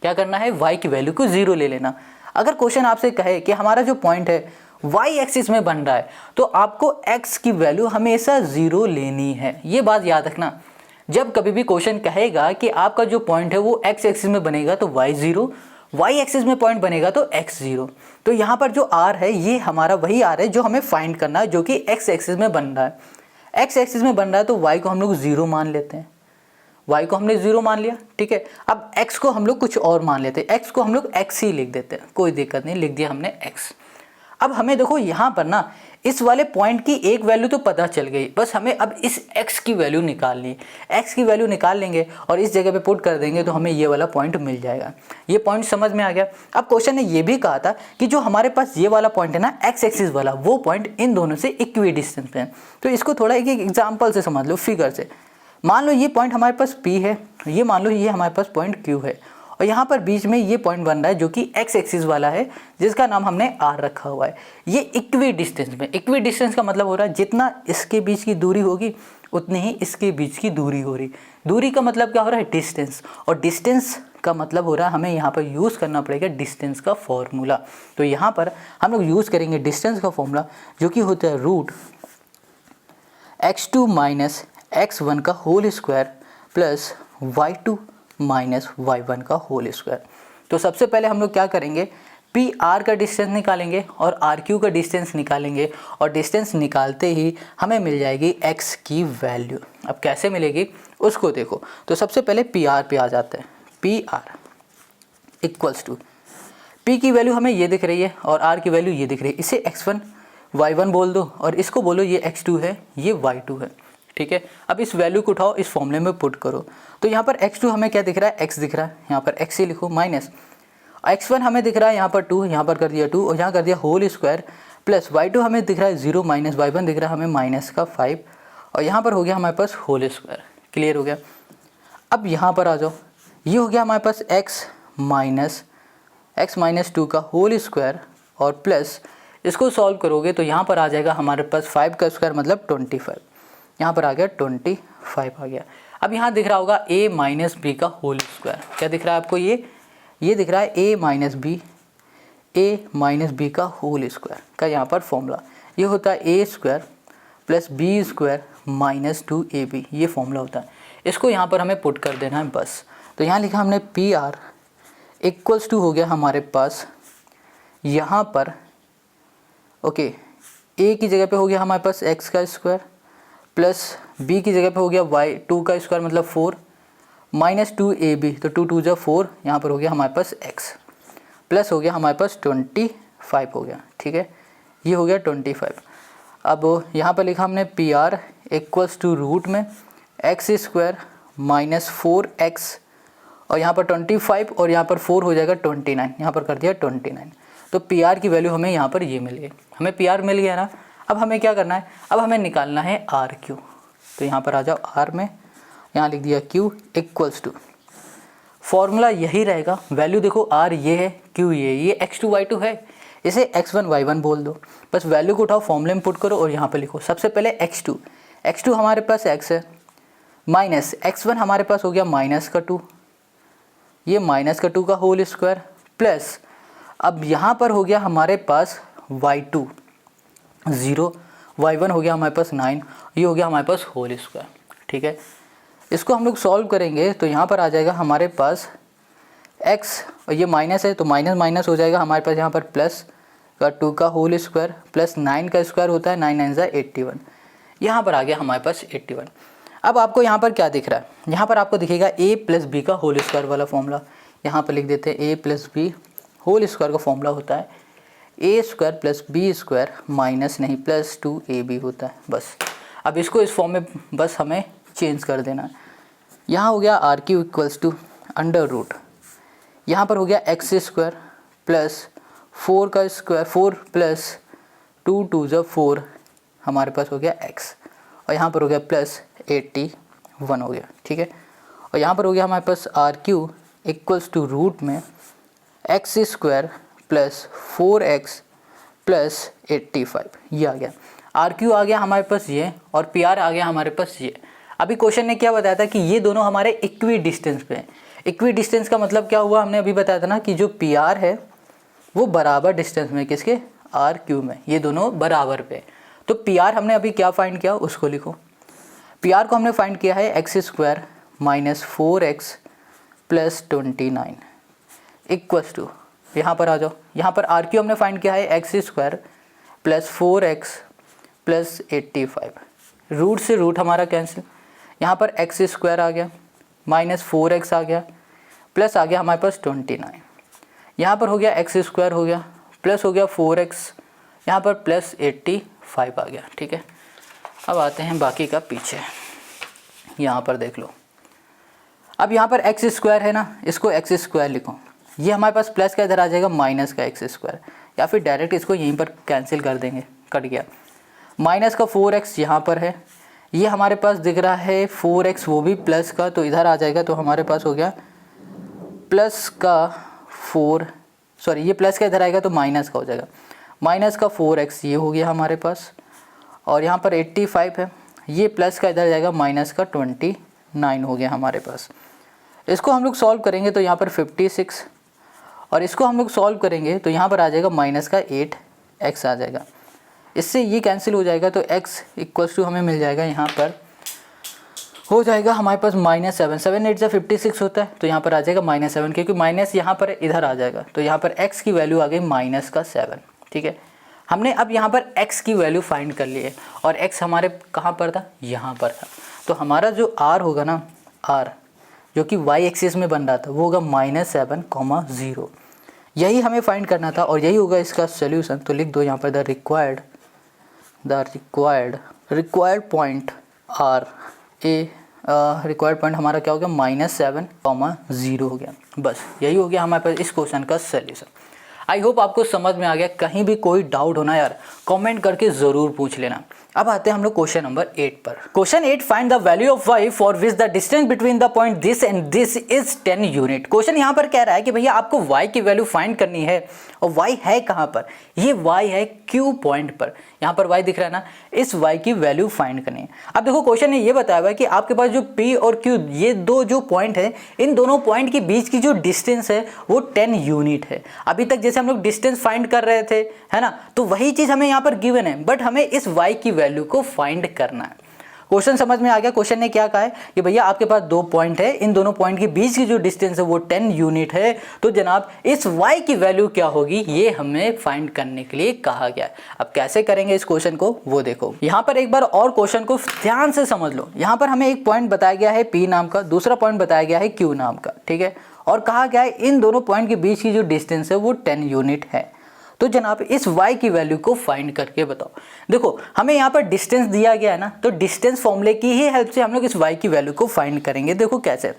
क्या करना है, y की वैल्यू को 0 ले लेना। अगर क्वेश्चन आपसे कहे कि हमारा जो पॉइंट है y एक्सिस में बन रहा है तो आपको x की वैल्यू हमेशा 0 लेनी है। ये बात याद रखना। जब कभी भी क्वेश्चन कहेगा कि आपका जो पॉइंट है वो x एक्सिस में बनेगा तो y 0, y एक्सिस में पॉइंट बनेगा तो x 0। तो यहाँ पर जो r है ये हमारा वही r है जो हमें फाइंड करना है, जो कि x एक्सिस में बन रहा है। x एक्सिस में बन रहा है तो y को हम लोग 0 मान लेते हैं। y को हमने 0 मान लिया, ठीक है। अब x को हम लोग कुछ और मान लेते हैं, x को हम लोग x ही लिख देते हैं, कोई दिक्कत नहीं, लिख दिया हमने x। अब हमें देखो यहाँ पर ना इस वाले पॉइंट की एक वैल्यू तो पता चल गई, बस हमें अब इस x की वैल्यू निकालनी है। x की वैल्यू निकाल लेंगे और इस जगह पे पुट कर देंगे तो हमें ये वाला पॉइंट मिल जाएगा। ये पॉइंट समझ में आ गया। अब क्वेश्चन ने ये भी कहा था कि जो हमारे पास ये वाला पॉइंट है ना x एक्सिस वाला, वो पॉइंट इन दोनों से इक्वी डिस्टेंस पे है। तो इसको थोड़ा एक एग्जाम्पल से समझ लो, फिगर से। मान लो ये पॉइंट हमारे पास P है, ये मान लो ये हमारे पास पॉइंट Q है, और यहाँ पर बीच में ये पॉइंट बन रहा है जो कि x एक्सिस वाला है, जिसका नाम हमने r रखा हुआ है। ये इक्वी डिस्टेंस में, इक्वी डिस्टेंस का मतलब हो रहा है जितना इसके बीच की दूरी होगी उतनी ही इसके बीच की दूरी हो रही। दूरी का मतलब क्या हो रहा है, डिस्टेंस, और डिस्टेंस का मतलब हो रहा है हमें यहाँ पर यूज़ करना पड़ेगा डिस्टेंस का फॉर्मूला। तो यहाँ पर हम लोग यूज़ करेंगे डिस्टेंस का फॉर्मूला, जो कि होता है √x2 - x1 का whole square plus y2 minus y1 का होल स्क्वायर। तो सबसे पहले हम लोग क्या करेंगे, पी आर का डिस्टेंस निकालेंगे और आर क्यू का डिस्टेंस निकालेंगे, और डिस्टेंस निकालते ही हमें मिल जाएगी x की वैल्यू। अब कैसे मिलेगी उसको देखो। तो सबसे पहले पी आर पे आ जाते हैं। P R equals to, P की वैल्यू हमें ये दिख रही है और आर की वैल्यू ये दिख रही है। इसे x1 y1 बोल दो और इसको बोलो ये x2 है, ये y2 है, ठीक है। अब इस वैल्यू को उठाओ, इस फॉर्मूले में पुट करो। तो यहाँ पर x2 हमें क्या दिख रहा है, x दिख रहा है, यहाँ पर x ही लिखो, माइनस x1 हमें दिख रहा है यहाँ पर 2, यहाँ पर कर दिया 2 और यहाँ कर दिया होल स्क्वायर, प्लस y2 हमें दिख रहा है 0 माइनस y1 दिख रहा है हमें माइनस का 5, और यहाँ पर हो गया हमारे पास होल स्क्वायर। क्लियर हो गया। अब यहाँ पर आ जाओ, ये हो गया हमारे पास x माइनस 2 का होल स्क्वायर, और प्लस इसको सॉल्व करोगे तो यहाँ पर आ जाएगा हमारे पास 5 का स्क्वायर मतलब 25, यहाँ पर आ गया 25 आ गया। अब यहाँ दिख रहा होगा a माइनस बी का होल स्क्वायर। क्या दिख रहा है आपको, ये दिख रहा है a माइनस बी का होल स्क्वायर का यहाँ पर फॉर्मूला। ये होता है a square plus B square minus 2ab, ये फॉर्मूला होता है। इसको यहाँ पर हमें पुट कर देना है बस। तो यहाँ लिखा हमने पी आर इक्वल्स टू हो गया हमारे पास यहाँ पर, ओके, a की जगह पे हो गया हमारे पास x का स्क्वायर प्लस b की जगह पे हो गया y2 का स्क्वायर मतलब 4 माइनस 2ab, तो 2 2 जा 4, यहाँ पर हो गया हमारे पास x प्लस हो गया हमारे पास 25 हो गया, ठीक है। ये हो गया 25। अब यहाँ पर लिखा हमने P R equals to root में x स्क्वायर माइनस 4x और यहाँ पर 25 और यहाँ पर 4 हो जाएगा 29, यहाँ पर कर दिया 29। तो पी आर की वैल्यू हमें यहाँ पर ये मिल गई। हमें पी आर मिल गया ना। अब हमें क्या करना है, अब हमें निकालना है आर क्यू। तो यहाँ पर आ जाओ आर में, यहाँ लिख दिया क्यू इक्वल्स टू, फॉर्मूला यही रहेगा। वैल्यू देखो आर ये है, क्यू ये x2 y2 है, इसे x1 y1 बोल दो। बस वैल्यू को उठाओ, फॉर्मूले में पुट करो और यहाँ पर लिखो। सबसे पहले x2 हमारे पास x है, माइनस x1 हमारे पास हो गया माइनस का 2, ये माइनस का 2 का होल स्क्वायर, प्लस अब यहाँ पर हो गया हमारे पास y2 0, y1 हो गया हमारे पास 9, ये हो गया हमारे पास होल स्क्वायर, ठीक है। इसको हम लोग सॉल्व करेंगे तो यहाँ पर आ जाएगा हमारे पास x, और ये माइनस है तो माइनस माइनस हो जाएगा हमारे पास यहाँ पर प्लस का 2 का होल स्क्वायर प्लस 9 का स्क्वायर होता है 9 9 जा 81, यहाँ पर आ गया हमारे पास 81। अब आपको यहाँ पर क्या दिख रहा है, यहाँ पर आपको दिखेगा a प्लस बी का होल स्क्वायर वाला फॉर्मूला। यहाँ पर लिख देते हैं a plus B whole square का फॉर्मूला होता है a square plus B square minus नहीं प्लस 2ab होता है। बस अब इसको इस फॉर्म में बस हमें चेंज कर देना है। यहाँ हो गया R Q equals to under root, यहाँ पर हो गया एक्स स्क्वायर प्लस 4 का स्क्वायर 4 प्लस 2 2 ज़ा 4 हमारे पास हो गया x, और यहाँ पर हो गया प्लस 81 हो गया। ठीक है, और यहाँ पर हो गया हमारे पास R Q equals to root में X square plus 4x plus 85, ये आ गया। आर क्यू आ गया हमारे पास ये, और पी आर आ गया हमारे पास ये। अभी क्वेश्चन ने क्या बताया था कि ये दोनों हमारे इक्वी डिस्टेंस पे हैं। इक्वी डिस्टेंस का मतलब क्या हुआ, हमने अभी बताया था ना कि जो पी आर है वो बराबर डिस्टेंस में, किसके, आर क्यू में, ये दोनों बराबर पे। तो पी आर हमने अभी क्या फाइंड किया उसको लिखो। पी आर को हमने फाइंड किया है X square minus 4x plus 29 equals to, यहाँ पर आ जाओ, यहाँ पर आर क्यू हमने फाइंड किया है X square plus 4x plus 85, root से रूट हमारा कैंसिल, यहाँ पर एक्स स्क्वायर आ गया माइनस 4x आ गया प्लस आ गया हमारे पास 29, यहाँ पर हो गया एक्स स्क्वायर हो गया प्लस हो गया 4x, यहाँ पर प्लस 85 आ गया। ठीक है, अब आते हैं बाकी का पीछे, यहाँ पर देख लो। अब यहाँ पर एक्स स्क्वायर है ना, इसको एक्स स्क्वायर लिखो, ये हमारे पास प्लस का इधर आ जाएगा माइनस का एक्स स्क्वायर, या फिर डायरेक्ट इसको यहीं पर कैंसिल कर देंगे, कट गया। माइनस का 4x यहाँ पर है, ये हमारे पास दिख रहा है 4x वो भी प्लस का, तो इधर आ जाएगा, तो हमारे पास हो गया प्लस का 4, सॉरी ये प्लस का इधर आएगा तो माइनस का हो जाएगा, माइनस का 4x ये हो गया हमारे पास, और यहाँ पर 85 है, ये प्लस का इधर जाएगा माइनस का 29 हो गया हमारे पास। इसको हम लोग सॉल्व करेंगे तो यहाँ पर 56, और इसको हम लोग सॉल्व करेंगे तो यहाँ पर आ जाएगा माइनस का 8x आ जाएगा, इससे ये कैंसिल हो जाएगा, तो x इक्वल्स टू हमें मिल जाएगा, यहाँ पर हो जाएगा हमारे पास माइनस 7, 7 8 56 होता है, तो यहाँ पर आ जाएगा माइनस 7, क्योंकि माइनस यहाँ पर इधर आ जाएगा, तो यहाँ पर x की वैल्यू आ गई माइनस का 7। ठीक है, हमने अब यहाँ पर x की वैल्यू फाइंड कर ली है, और x हमारे कहाँ पर था, यहाँ पर था, तो हमारा जो r होगा ना, r जो कि y एक्सिस में बन रहा था वो होगा -7, 0, यही हमें फाइंड करना था, और यही होगा इसका सोल्यूशन। तो लिख दो यहाँ पर the required point are A, required point हमारा क्या हो गया, -7, 0 हो गया। बस यही हो गया हमारे पास इस क्वेश्चन का सोल्यूशन। आई होप आपको समझ में आ गया। कहीं भी कोई डाउट होना यार कमेंट करके ज़रूर पूछ लेना। अब आते हैं हम लोग क्वेश्चन नंबर 8 पर। Question 8, find the value of y for which the distance between the point this and this is 10 unit. Question यहाँ पर कह रहा है कि भैया आपको y की वैल्यू फाइंड करनी है, और y है कहाँ पर, ये y है Q पॉइंट पर, यहाँ पर y दिख रहा है ना, इस y की वैल्यू फाइंड करनी है। अब देखो क्वेश्चन ने ये बताया हुआ है कि आपके पास जो P और Q ये दो जो पॉइंट है, इन दोनों पॉइंट के बीच की जो डिस्टेंस है वो 10 यूनिट है। अभी तक जैसे हम लोग डिस्टेंस फाइंड कर रहे थे, है ना, तो वही चीज़ हमें यहाँ पर गिवन है, बट हमें इस y की वैल्यू को फाइंड करना है। क्वेश्चन समझ में आ गया। क्वेश्चन ने क्या कहा है कि भैया आपके पास दो पॉइंट है, इन दोनों पॉइंट के बीच की जो डिस्टेंस है वो 10 यूनिट है, तो जनाब इस y की वैल्यू क्या होगी ये हमें फाइंड करने के लिए कहा गया है। अब कैसे करेंगे इस क्वेश्चन को वो देखो। यहाँ पर एक बार और क्वेश्चन को ध्यान से समझ लो। यहाँ पर हमें एक पॉइंट बताया गया है P नाम का, दूसरा पॉइंट बताया गया है Q नाम का, ठीक है, और कहा गया है इन दोनों पॉइंट के बीच की जो डिस्टेंस है वो 10 यूनिट है। तो जनाब इस y की वैल्यू को फाइंड करके बताओ। देखो हमें यहाँ पर डिस्टेंस दिया गया है ना, तो डिस्टेंस फॉर्मूले की ही हेल्प से हम लोग इस y की वैल्यू को फाइंड करेंगे। देखो कैसे,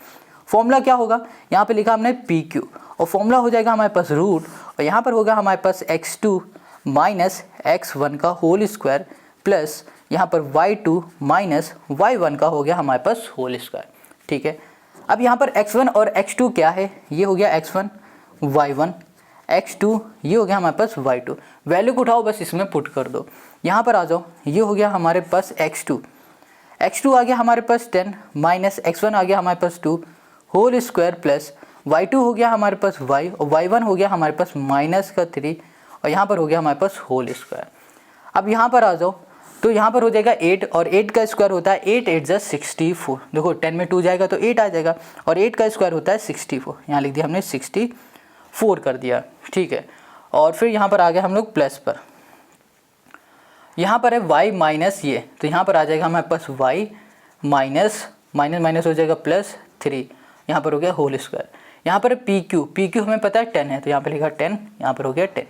फॉर्मूला क्या होगा, यहाँ पे लिखा हमने PQ, और फॉर्मूला हो जाएगा हमारे पास रूट, और यहाँ पर होगा हमारे पास x2 माइनस x1 का होल स्क्वायर प्लस यहाँ पर y2 माइनस y1 का हो गया हमारे पास होल स्क्वायर। ठीक है, अब यहाँ पर x1 और x2 क्या है, ये हो गया x1 y1, x2 ये हो गया हमारे पास y2। वैल्यू को उठाओ बस इसमें पुट कर दो, यहाँ पर आ जाओ, ये हो गया हमारे पास x2 आ गया हमारे पास 10 माइनस x1 आ गया हमारे पास 2 होल स्क्वायर प्लस y2 हो गया हमारे पास y, और y1 हो गया हमारे पास माइनस का 3, और यहाँ पर हो गया हमारे पास होल स्क्वायर। अब यहाँ पर आ जाओ, तो यहाँ पर हो जाएगा 8, और 8 का स्क्वायर होता है 8 8 जा 64। देखो 10 में 2 जाएगा तो 8 आ जाएगा, और 8 का स्क्वायर होता है 64, यहाँ लिख दिया हमने 64 कर दिया। ठीक है, और फिर यहाँ पर आ गया हम लोग प्लस पर, यहाँ पर है y माइनस ये, तो यहाँ पर आ जाएगा हमारे पास y माइनस माइनस माइनस हो जाएगा +3, यहाँ पर हो गया होल स्क्वायर। यहाँ पर पी क्यू हमें पता है 10 है, तो यहाँ पर लिखा 10, यहाँ पर हो गया 10।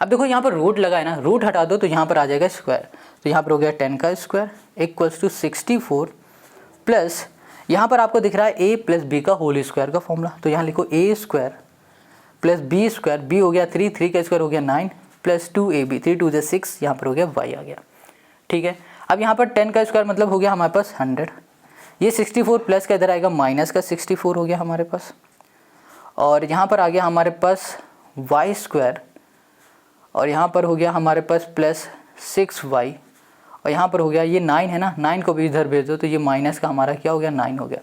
अब देखो यहाँ पर रूट लगा है ना, रूट हटा दो तो यहाँ पर आ जाएगा स्क्वायर, तो यहाँ पर हो गया 10 का स्क्वायर इक्वल्स टू 64 प्लस यहाँ पर आपको दिख रहा है a प्लस बी का होल स्क्वायर का फॉर्मूला, तो यहाँ लिखो a square plus B square, B हो गया 3, 3 का स्क्वायर हो गया 9 प्लस 2ab, 3 2 6, यहाँ पर हो गया y आ गया। ठीक है, अब यहाँ पर 10 का स्क्वायर मतलब हो गया हमारे पास 100, ये 64 प्लस का इधर आएगा माइनस का 64 हो गया हमारे पास, और यहाँ पर आ गया हमारे पास y स्क्वायर, और यहाँ पर हो गया हमारे पास प्लस 6y, और यहाँ पर हो गया ये 9 है ना, 9 को भी इधर भेज दो तो ये माइनस का हमारा क्या हो गया 9 हो गया।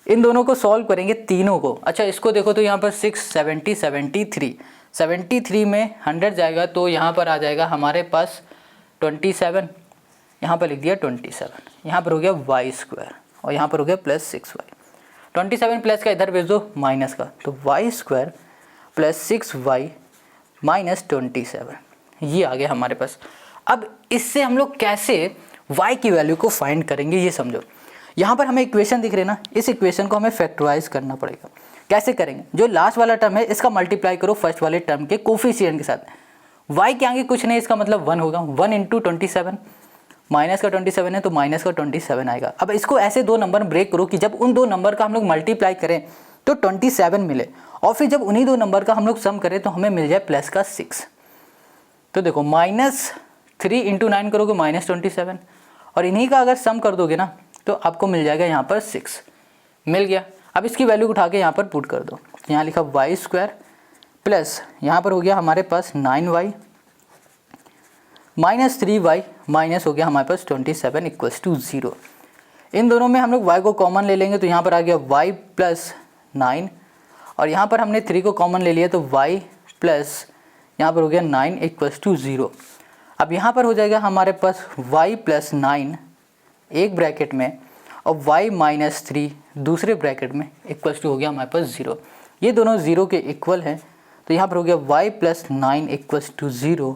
इन दोनों को सॉल्व करेंगे तीनों को। अच्छा इसको देखो तो यहाँ पर 6 70 73, 73 में 100 जाएगा तो यहाँ पर आ जाएगा हमारे पास 27, यहाँ पर लिख दिया 27, यहाँ पर हो गया y स्क्वायर और यहाँ पर हो गया प्लस 6y, 27 प्लस का इधर भेज दो माइनस का, तो y square plus 6y minus 27, ये आ गया हमारे पास। अब इससे हम लोग कैसे y की वैल्यू को फाइंड करेंगे ये समझो। यहाँ पर हमें इक्वेशन दिख रही है ना, इस इक्वेशन को हमें फैक्टराइज करना पड़ेगा। कैसे करेंगे, जो लास्ट वाला टर्म है इसका मल्टीप्लाई करो फर्स्ट वाले टर्म के कोफिशिएंट के साथ, y के आगे कुछ नहीं, इसका मतलब 1 होगा, 1 इंटू 27, माइनस का 27 है तो माइनस का 27 आएगा। अब इसको ऐसे दो नंबर ब्रेक करो कि जब उन दो नंबर का हम लोग मल्टीप्लाई करें तो 27 मिले, और फिर जब उन्हीं दो नंबर का हम लोग सम करें तो हमें मिल जाए प्लस का 6। तो देखो -3 इंटू 9 करोगे -27, और इन्हीं का अगर सम कर दोगे ना तो आपको मिल जाएगा यहाँ पर 6 मिल गया। अब इसकी वैल्यू उठा के यहाँ पर पुट कर दो, यहाँ लिखा y स्क्वायर प्लस यहाँ पर हो गया हमारे पास 9y माइनस 3y माइनस हो गया हमारे पास 27 इक्वल्स टू 0। इन दोनों में हम लोग y को कॉमन ले लेंगे तो यहाँ पर आ गया y प्लस 9, और यहाँ पर हमने 3 को कॉमन ले लिया तो y प्लस यहाँ पर हो गया 9 इक्वल्स टू 0। अब यहाँ पर हो जाएगा हमारे पास y प्लस 9 एक ब्रैकेट में और y माइनस 3 दूसरे ब्रैकेट में इक्वल्स टू हो गया हमारे पास 0। ये दोनों 0 के इक्वल हैं, तो यहाँ पर हो गया y प्लस 9 इक्वल्स टू 0,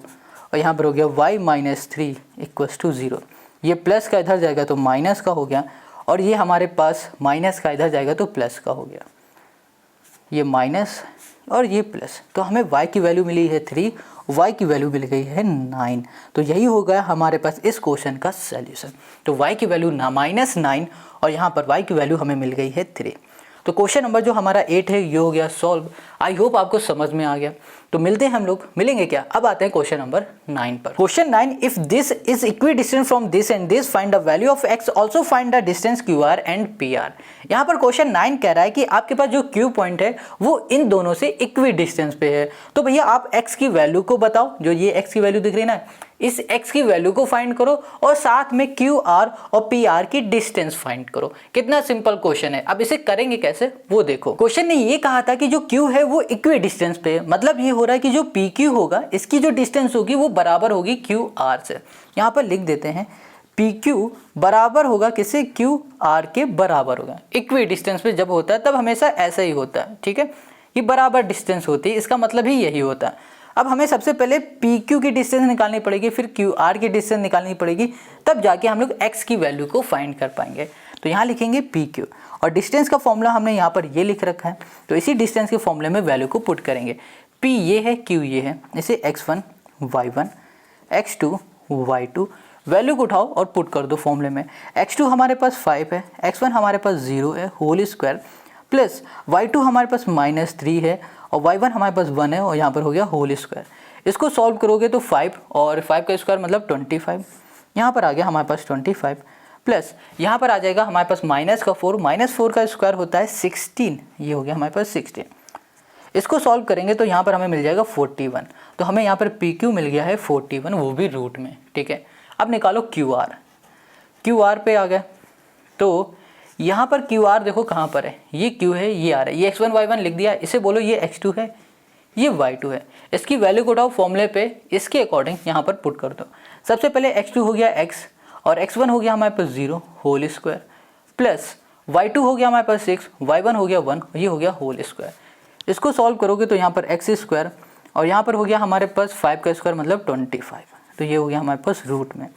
और यहाँ पर हो गया y माइनस 3 इक्वल्स टू 0। ये प्लस का इधर जाएगा तो माइनस का हो गया, और ये हमारे पास माइनस का इधर जाएगा तो प्लस का हो गया, ये माइनस और ये प्लस। तो हमें y की वैल्यू मिली है 3, y की वैल्यू मिल गई है 9। तो यही हो गया हमारे पास इस क्वेश्चन का सॉल्यूशन। तो y की वैल्यू -9 और यहाँ पर y की वैल्यू हमें मिल गई है 3। तो क्वेश्चन नंबर जो हमारा 8 है ये हो गया सॉल्व। आई होप आपको समझ में आ गया। तो मिलते हैं हम लोग, मिलेंगे क्या, अब आते हैं क्वेश्चन नंबर 9 पर। Question 9, if this is equidistant from this and this, find the value of x, also find the distance QR and PR। यहाँ पर क्वेश्चन 9 कह रहा है कि आपके पास जो Q पॉइंट है वो इन दोनों से इक्विडिस्टेंस पे है। तो भैया आप x की वैल्यू को बताओ, जो ये x की वैल्यू दिख रही है ना, इस x की वैल्यू को फाइंड करो और साथ में QR और PR की डिस्टेंस फाइंड करो। कितना सिंपल क्वेश्चन है। अब इसे करेंगे कैसे वो देखो। क्वेश्चन ने ये कहा था कि जो Q है वो इक्वी डिस्टेंस पे है, मतलब ये हो रहा है कि जो PQ होगा इसकी जो डिस्टेंस होगी वो बराबर होगी QR से। यहाँ पर लिख देते हैं PQ बराबर होगा किससे, QR के बराबर होगा। इक्वी डिस्टेंस पे जब होता है तब हमेशा ऐसा ही होता है, ठीक है, ये बराबर डिस्टेंस होती है, इसका मतलब ही यही होता है। अब हमें सबसे पहले PQ की डिस्टेंस निकालनी पड़ेगी, फिर QR की डिस्टेंस निकालनी पड़ेगी, तब जाके हम लोग x की वैल्यू को फाइंड कर पाएंगे। तो यहाँ लिखेंगे PQ और डिस्टेंस का फॉर्मूला हमने यहाँ पर ये लिख रखा है, तो इसी डिस्टेंस के फॉर्मूले में वैल्यू को पुट करेंगे। P ये है, Q ये है, इसे x1 y1 x2 y2 value को उठाओ और पुट कर दो फॉर्मूले में। x2 हमारे पास 5 है, x1 हमारे पास 0 है होल स्क्वायर, प्लस y2 हमारे पास -3 है और y1 हमारे पास 1 है और यहाँ पर हो गया होल स्क्वायर। इसको सॉल्व करोगे तो 5 और 5 का स्क्वायर मतलब 25, यहाँ पर आ गया हमारे पास 25, प्लस यहाँ पर आ जाएगा हमारे पास -4 का स्क्वायर होता है 16, ये हो गया हमारे पास 16। इसको सॉल्व करेंगे तो यहाँ पर हमें मिल जाएगा 41। तो हमें यहाँ पर PQ मिल गया है 41, वो भी रूट में, ठीक है। अब निकालो QR पे आ गया, तो यहाँ पर QR देखो कहाँ पर है, ये Q है, ये R है, ये x1 y1 लिख दिया, इसे बोलो ये x2 है, ये y2 है। इसकी वैल्यू को उठाओ फॉर्मूले पे, इसके अकॉर्डिंग यहाँ पर पुट कर दो। सबसे पहले x2 हो गया x और x1 हो गया हमारे पास 0 होल स्क्वायर, प्लस y2 हो गया हमारे पास 6, y1 हो गया 1, ये हो गया होल स्क्वायर। इसको सॉल्व करोगे तो यहाँ पर x स्क्वायर और यहाँ पर हो गया हमारे पास 5 का स्क्वायर मतलब 25, तो ये हो गया हमारे पास रूट में।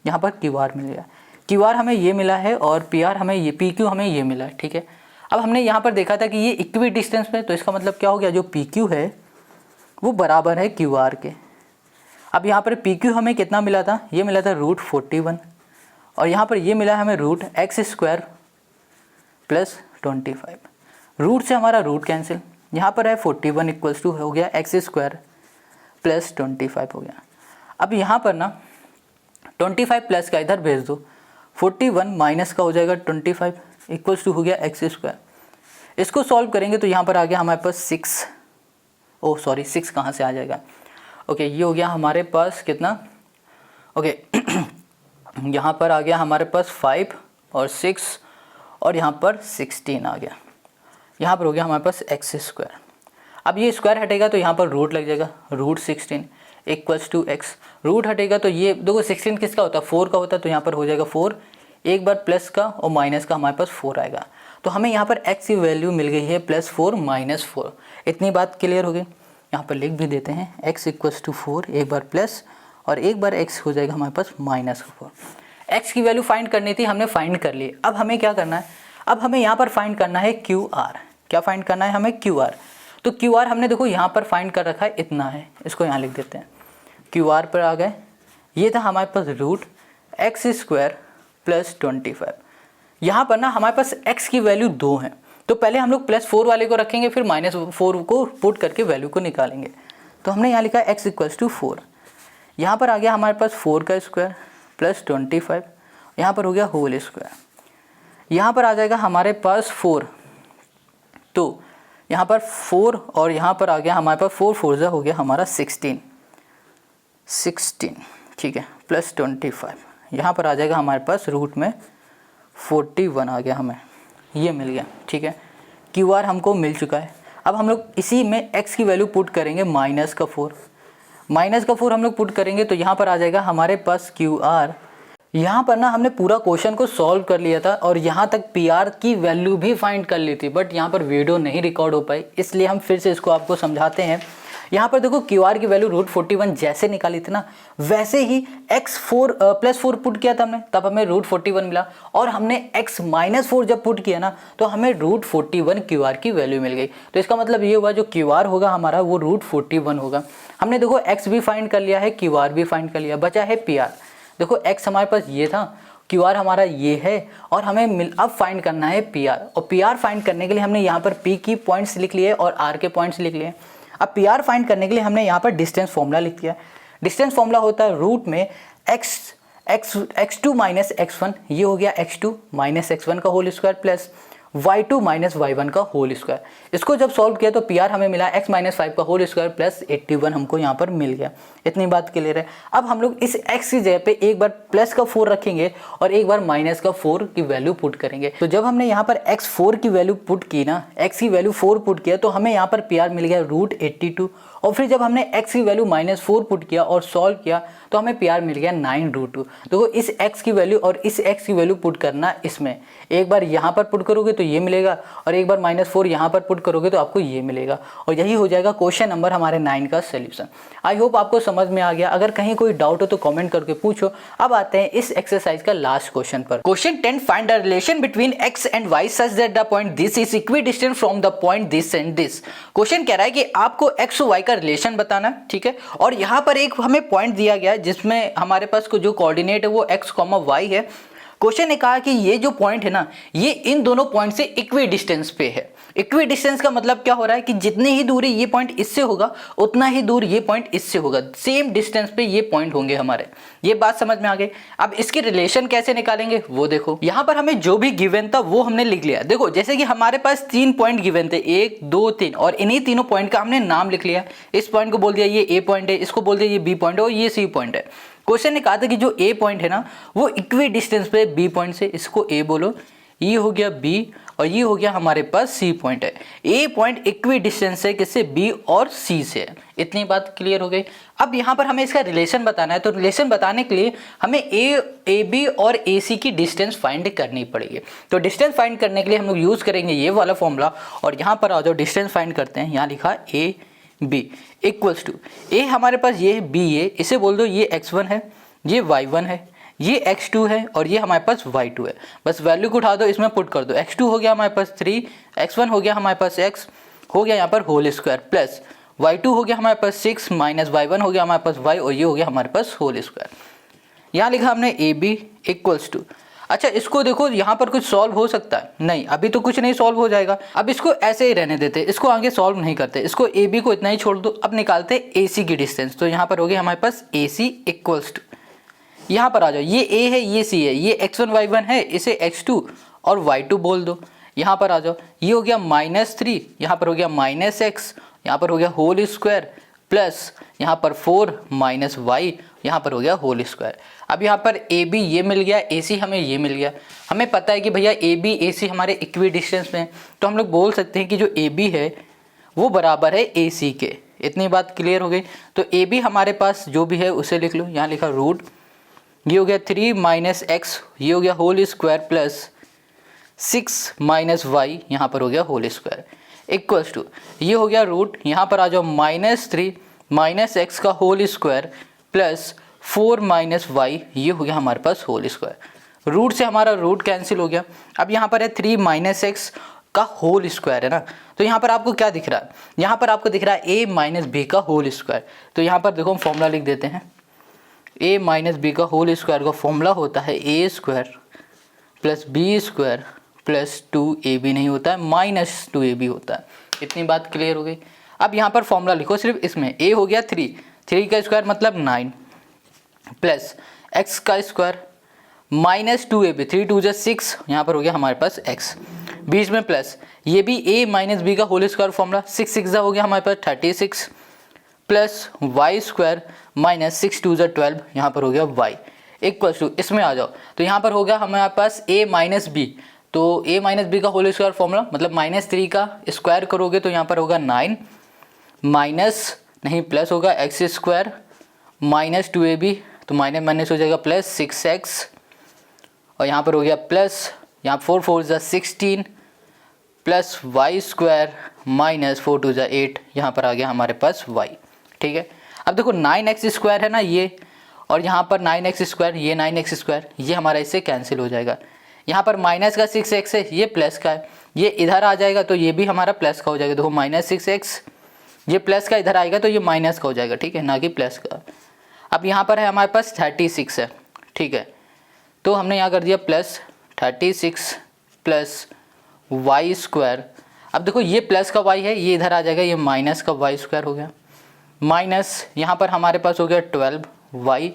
यहाँ पर QR मिल गया। क्यू आर हमें ये मिला है और पी आर हमें ये, पी क्यू हमें ये मिला है, ठीक है। अब हमने यहाँ पर देखा था कि ये इक्वी डिस्टेंस में, तो इसका मतलब क्या हो गया, जो पी क्यू है वो बराबर है क्यू आर के। अब यहाँ पर पी क्यू हमें कितना मिला था, ये मिला था √41 और यहाँ पर ये मिला हमें √x² प्लस 25। रूट से हमारा रूट कैंसिल, यहाँ पर है 41 इक्वल्स टू हो गया x² प्लस 25 हो गया। अब यहाँ पर ना 25 प्लस का इधर भेज दो, 41 माइनस का हो जाएगा 25 इक्वल्स टू हो गया x²। इसको सॉल्व करेंगे तो यहाँ पर आ गया हमारे पास 6 कहाँ से आ जाएगा, ओके ये हो गया हमारे पास कितना, ओके यहाँ पर आ गया हमारे पास 5 और 6 और यहाँ पर 16 आ गया, यहाँ पर हो गया हमारे पास x²। अब ये स्क्वायर हटेगा तो यहाँ पर रूट लग जाएगा, √16 इक्वल्स टू x। रूट हटेगा तो ये देखो 16 किसका होता है, 4 का होता है, तो यहाँ पर हो जाएगा 4, एक बार प्लस का और माइनस का हमारे पास 4 आएगा। तो हमें यहाँ पर x की वैल्यू मिल गई है +4 -4। इतनी बात क्लियर हो गई, यहाँ पर लिख भी देते हैं x इक्वल्स टू 4, एक बार प्लस और एक बार x हो जाएगा हमारे पास -4। x की वैल्यू फाइंड करनी थी, हमने फाइंड कर ली। अब हमें क्या करना है, अब हमें यहाँ पर फाइंड करना है QR। क्या फाइंड करना है हमें, QR। तो QR हमने देखो यहाँ पर फाइंड कर रखा है, इतना है, इसको यहाँ लिख देते हैं। QR पर आ गए, ये था हमारे पास √x² प्लस 25। यहाँ पर ना हमारे पास x की वैल्यू 2 है, तो पहले हम लोग +4 वाले को रखेंगे, फिर -4 को पुट करके वैल्यू को निकालेंगे। तो हमने यहाँ लिखा x इक्वल्स टू 4, यहाँ पर आ गया हमारे पास 4 का स्क्वायर प्लस 25, यहाँ पर हो गया होल स्क्वायर, यहाँ पर आ जाएगा हमारे पास 4, तो यहाँ पर 4 और यहाँ पर आ गया हमारे पास 4 4 हो गया हमारा 16, ठीक है, प्लस 25, यहाँ पर आ जाएगा हमारे पास रूट में 41 आ गया, हमें ये मिल गया, ठीक है। QR हमको मिल चुका है। अब हम लोग इसी में x की वैल्यू पुट करेंगे, -4 हम लोग पुट करेंगे तो यहाँ पर आ जाएगा हमारे पास QR। यहाँ पर ना हमने पूरा क्वेश्चन को सॉल्व कर लिया था और यहाँ तक PR की वैल्यू भी फाइंड कर ली थी, बट यहाँ पर वीडियो नहीं रिकॉर्ड हो पाई, इसलिए हम फिर से इसको आपको समझाते हैं। यहाँ पर देखो QR की वैल्यू √41 जैसे निकाली थी ना, वैसे ही x4 +4 पुट किया था हमने, तब हमें √41 मिला, और हमने x -4 जब पुट किया ना तो हमें √41 QR की वैल्यू मिल गई। तो इसका मतलब ये हुआ जो QR होगा हमारा वो √41 होगा। हमने देखो x भी फाइंड कर लिया है, QR भी फाइंड कर लिया, बचा है PR। देखो x हमारे पास ये था, QR हमारा ये है, और हमें अब फाइंड करना है PR। और PR फाइंड करने के लिए हमने यहाँ पर P की पॉइंट्स लिख लिए और R के पॉइंट्स लिख लिए। अब PR फाइंड करने के लिए हमने यहाँ पर डिस्टेंस फॉर्मूला लिख दिया। डिस्टेंस फॉर्मूला होता है रूट में x2 - x1, ये हो गया x2 - x1 का whole square plus y2 - y1 का होल स्क्वायर। इसको जब सॉल्व किया तो PR हमें मिला x - 5 का होल स्क्वायर प्लस 81 हमको यहाँ पर मिल गया। इतनी बात क्लियर है। अब हम लोग इस x की जगह पे एक बार प्लस का 4 रखेंगे और एक बार माइनस का 4 की वैल्यू पुट करेंगे। तो जब हमने यहाँ पर x4 की वैल्यू पुट की ना, x की वैल्यू 4 पुट किया, तो हमें यहाँ पर PR मिल गया √82, और फिर जब हमने x की वैल्यू -4 पुट किया और सॉल्व किया तो हमें PR मिल गया 9√2। देखो इस x की वैल्यू और इस x की वैल्यू पुट करना, इसमें एक बार यहाँ पर पुट करोगे तो ये मिलेगा और एक बार -4 यहाँ पर पुट करोगे तो आपको ये मिलेगा, और यही हो जाएगा क्वेश्चन नंबर हमारे 9 का सोल्यूशन। आई होप आपको समझ में आ गया। अगर कहीं कोई डाउट हो तो कमेंट करके पूछो। अब आते हैं इस एक्सरसाइज का लास्ट क्वेश्चन पर। Question 10, find the relation between x and y such that the point this is equidistant from the point this and this. Question कह रहा है कि आपको x और y का रिलेशन बताना है, ठीक है, और यहाँ पर एक हमें पॉइंट दिया गया है जिसमें हमारे पास को जो कोऑर्डिनेट है वो x, y है। क्वेश्चन ने कहा कि ये जो पॉइंट है ना, ये इन दोनों पॉइंट से इक्वी डिस्टेंस पे है। इक्वी डिस्टेंस का मतलब क्या हो रहा है कि जितनी ही दूरी ये पॉइंट इससे होगा उतना ही दूर ये पॉइंट इससे होगा, सेम डिस्टेंस पे ये पॉइंट होंगे हमारे। ये बात समझ में आ गई। अब इसके रिलेशन कैसे निकालेंगे वो देखो। यहाँ पर हमें जो भी गिवन था वो हमने लिख लिया। देखो जैसे कि हमारे पास 3 पॉइंट गिवन थे, 1 2 3, और इन्हीं तीनों पॉइंट का हमने नाम लिख लिया। इस पॉइंट को बोल दिया ये A पॉइंट है, इसको बोल दिया ये B पॉइंट है और ये C पॉइंट है। क्वेश्चन ने कहा था कि जो A पॉइंट है ना वो इक्वी डिस्टेंस पे B पॉइंट से, इसको A बोलो, ये हो गया B और ये हो गया हमारे पास C पॉइंट है। A पॉइंट इक्वी डिस्टेंस है किससे, B और C से। इतनी बात क्लियर हो गई। अब यहाँ पर हमें इसका रिलेशन बताना है, तो रिलेशन बताने के लिए हमें AB और AC की डिस्टेंस फाइंड करनी पड़ेगी। तो डिस्टेंस फाइंड करने के लिए हम लोग यूज करेंगे ये वाला फॉर्मूला, और यहाँ पर आ जाओ डिस्टेंस फाइंड करते हैं। यहाँ लिखा AB इक्वल्स टू A हमारे पास ये है B, ये इसे बोल दो ये x1 है, ये y1 है, ये x2 है और ये हमारे पास y2 है। बस वैल्यू को उठा दो, इसमें पुट कर दो। x2 हो गया हमारे पास 3, x1 हो गया हमारे पास x हो गया यहाँ पर होल स्क्वायर, प्लस y2 हो गया हमारे पास 6 माइनस y1 हो गया हमारे पास y, और ये हो गया हमारे पास होल स्क्वायर। यहाँ लिखा हमने AB इक्वल्स टू, अच्छा इसको देखो यहाँ पर कुछ सॉल्व हो सकता है? नहीं, अभी तो कुछ नहीं सॉल्व हो जाएगा। अब इसको ऐसे ही रहने देते, इसको आगे सॉल्व नहीं करते, इसको AB को इतना ही छोड़ दो। अब निकालते AC की डिस्टेंस, तो यहाँ पर हो गया हमारे पास AC इक्वल्स टू, यहाँ पर आ जाओ, ये A है ये C है, ये x1 y1 है, इसे x2 और y2 बोल दो। यहाँ पर आ जाओ, ये हो गया -3, यहाँ पर हो गया -x, यहाँ पर हो गया होल स्क्वायर, प्लस यहाँ पर 4 माइनस y, यहाँ पर हो गया होल स्क्वायर। अब यहाँ पर AB ये मिल गया, AC हमें ये मिल गया। हमें पता है कि भैया AB AC हमारे इक्वी डिस्टेंस में, तो हम लोग बोल सकते हैं कि जो AB है वो बराबर है AC के। इतनी बात क्लियर हो गई। तो AB हमारे पास जो भी है उसे लिख लो, यहाँ लिखा रूट, ये हो गया 3 माइनस x, ये हो गया whole square, plus 6 minus y, यहाँ पर हो गया होल स्क्वायर, इक्वल्स टू, ये हो गया रूट, यहाँ पर आ जाओ -3 माइनस एक्स का whole square plus 4 minus Y, ये हो गया हमारे पास होल स्क्वायर। रूट से हमारा रूट कैंसिल हो गया। अब यहाँ पर है 3 माइनस एक्स का होल स्क्वायर है ना, तो यहाँ पर आपको क्या दिख रहा है? यहाँ पर आपको दिख रहा है a माइनस बी का होल स्क्वायर। तो यहाँ पर देखो हम फॉर्मूला लिख देते हैं, a माइनस बी का होल स्क्वायर का फॉर्मूला होता है a square plus B square plus 2ab नहीं होता है, माइनस 2ab होता है। इतनी बात क्लियर हो गई। अब यहाँ पर फॉर्मूला लिखो सिर्फ इसमें, a हो गया 3, 3 का स्क्वायर मतलब 9 प्लस x का स्क्वायर माइनस 2ab, 3 2 जा 6, यहाँ पर हो गया हमारे पास x, बीच में प्लस, ये भी a माइनस बी का होल स्क्वायर फॉर्मूला, 6 6 जा हो गया हमारे पास 36 प्लस वाई स्क्वायर माइनस 6 2 जा 12, यहाँ पर हो गया y इक्वल्स टू, इसमें आ जाओ तो यहाँ पर हो गया हमारे पास a माइनस बी, तो a माइनस बी का होल स्क्वायर फॉर्मूला मतलब -3 का स्क्वायर करोगे तो यहाँ पर होगा 9 माइनस नहीं प्लस होगा x स्क्वायर माइनस 2ab, तो माइनस माइनस हो जाएगा प्लस 6x, और यहाँ पर हो गया प्लस, यहाँ 4 4 जा 16 प्लस वाई स्क्वायर माइनस 4 2 जा 8, यहाँ पर आ गया हमारे पास y। ठीक है, अब देखो 9x स्क्वायर है ना ये, और यहाँ पर 9x स्क्वायर, ये 9x स्क्वायर, ये हमारा इससे कैंसिल हो जाएगा। यहाँ पर माइनस का 6x है, ये प्लस का है, ये इधर आ जाएगा तो ये भी हमारा प्लस का हो जाएगा। देखो -6x, ये प्लस का इधर आएगा तो ये माइनस का हो जाएगा, ठीक है, ना कि प्लस का। अब यहाँ पर है हमारे पास 36 है, ठीक है, तो हमने यहाँ कर दिया प्लस 36 प्लस वाई स्क्वायर। अब देखो ये प्लस का y है, ये इधर आ जाएगा, ये माइनस का वाई स्क्वायर हो गया, माइनस यहाँ पर हमारे पास हो गया 12y,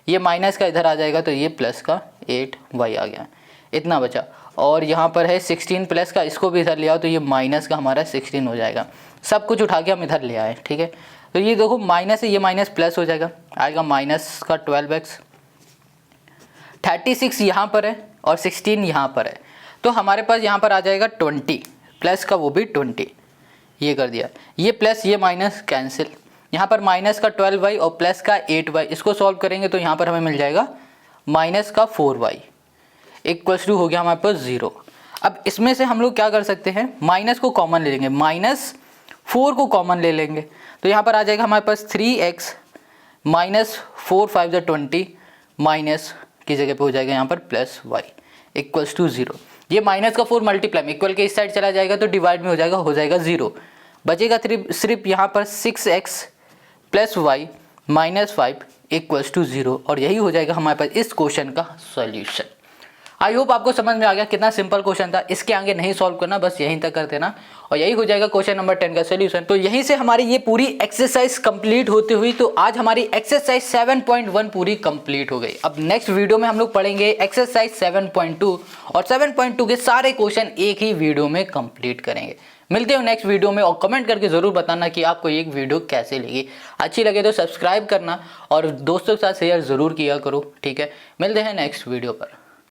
ये माइनस का इधर आ जाएगा तो ये प्लस का 8y आ गया, इतना बचा। और यहाँ पर है 16 प्लस का, इसको भी इधर ले आओ तो ये माइनस का हमारा 16 हो जाएगा। सब कुछ उठा के हम इधर ले आए, ठीक है, तो ये देखो माइनस है, ये माइनस प्लस हो जाएगा, आएगा माइनस का 12x, 36 यहाँ पर है और 16 यहाँ पर है, तो हमारे पास यहाँ पर आ जाएगा 20 प्लस का वो भी 20, ये कर दिया, ये प्लस ये माइनस कैंसिल, यहाँ पर माइनस का 12y और प्लस का 8y, इसको सॉल्व करेंगे तो यहाँ पर हमें मिल जाएगा माइनस का 4y इक्वल्स टू हो गया हमारे पास 0। अब इसमें से हम लोग क्या कर सकते हैं, माइनस को कॉमन ले लेंगे, -4 को कॉमन ले लेंगे, तो यहाँ पर आ जाएगा हमारे पास 3x माइनस 4 5 जा 20, माइनस की जगह पे हो जाएगा यहाँ पर प्लस y इक्वल्स टू 0। ये माइनस का 4 मल्टीप्लाई इक्वल के इस साइड चला जाएगा तो डिवाइड में हो जाएगा 0, बचेगा सिर्फ यहाँ पर 6x plus y minus 5 equals to 0, और यही हो जाएगा हमारे पास इस क्वेश्चन का सॉल्यूशन। आई होप आपको समझ में आ गया, कितना सिंपल क्वेश्चन था, इसके आगे नहीं सॉल्व करना, बस यहीं तक कर देना, और यही हो जाएगा क्वेश्चन नंबर 10 का सॉल्यूशन। तो यहीं से हमारी ये पूरी एक्सरसाइज कंप्लीट होती हुई, तो आज हमारी एक्सरसाइज 7.1 पूरी कंप्लीट हो गई। अब नेक्स्ट वीडियो में हम लोग पढ़ेंगे एक्सरसाइज 7.2, और 7.2 के सारे क्वेश्चन एक ही वीडियो में कंप्लीट करेंगे। मिलते हो नेक्स्ट वीडियो में, और कमेंट करके ज़रूर बताना कि आपको ये वीडियो कैसे लगी। अच्छी लगे तो सब्सक्राइब करना और दोस्तों के साथ शेयर ज़रूर किया करो, ठीक है। मिलते हैं नेक्स्ट वीडियो पर।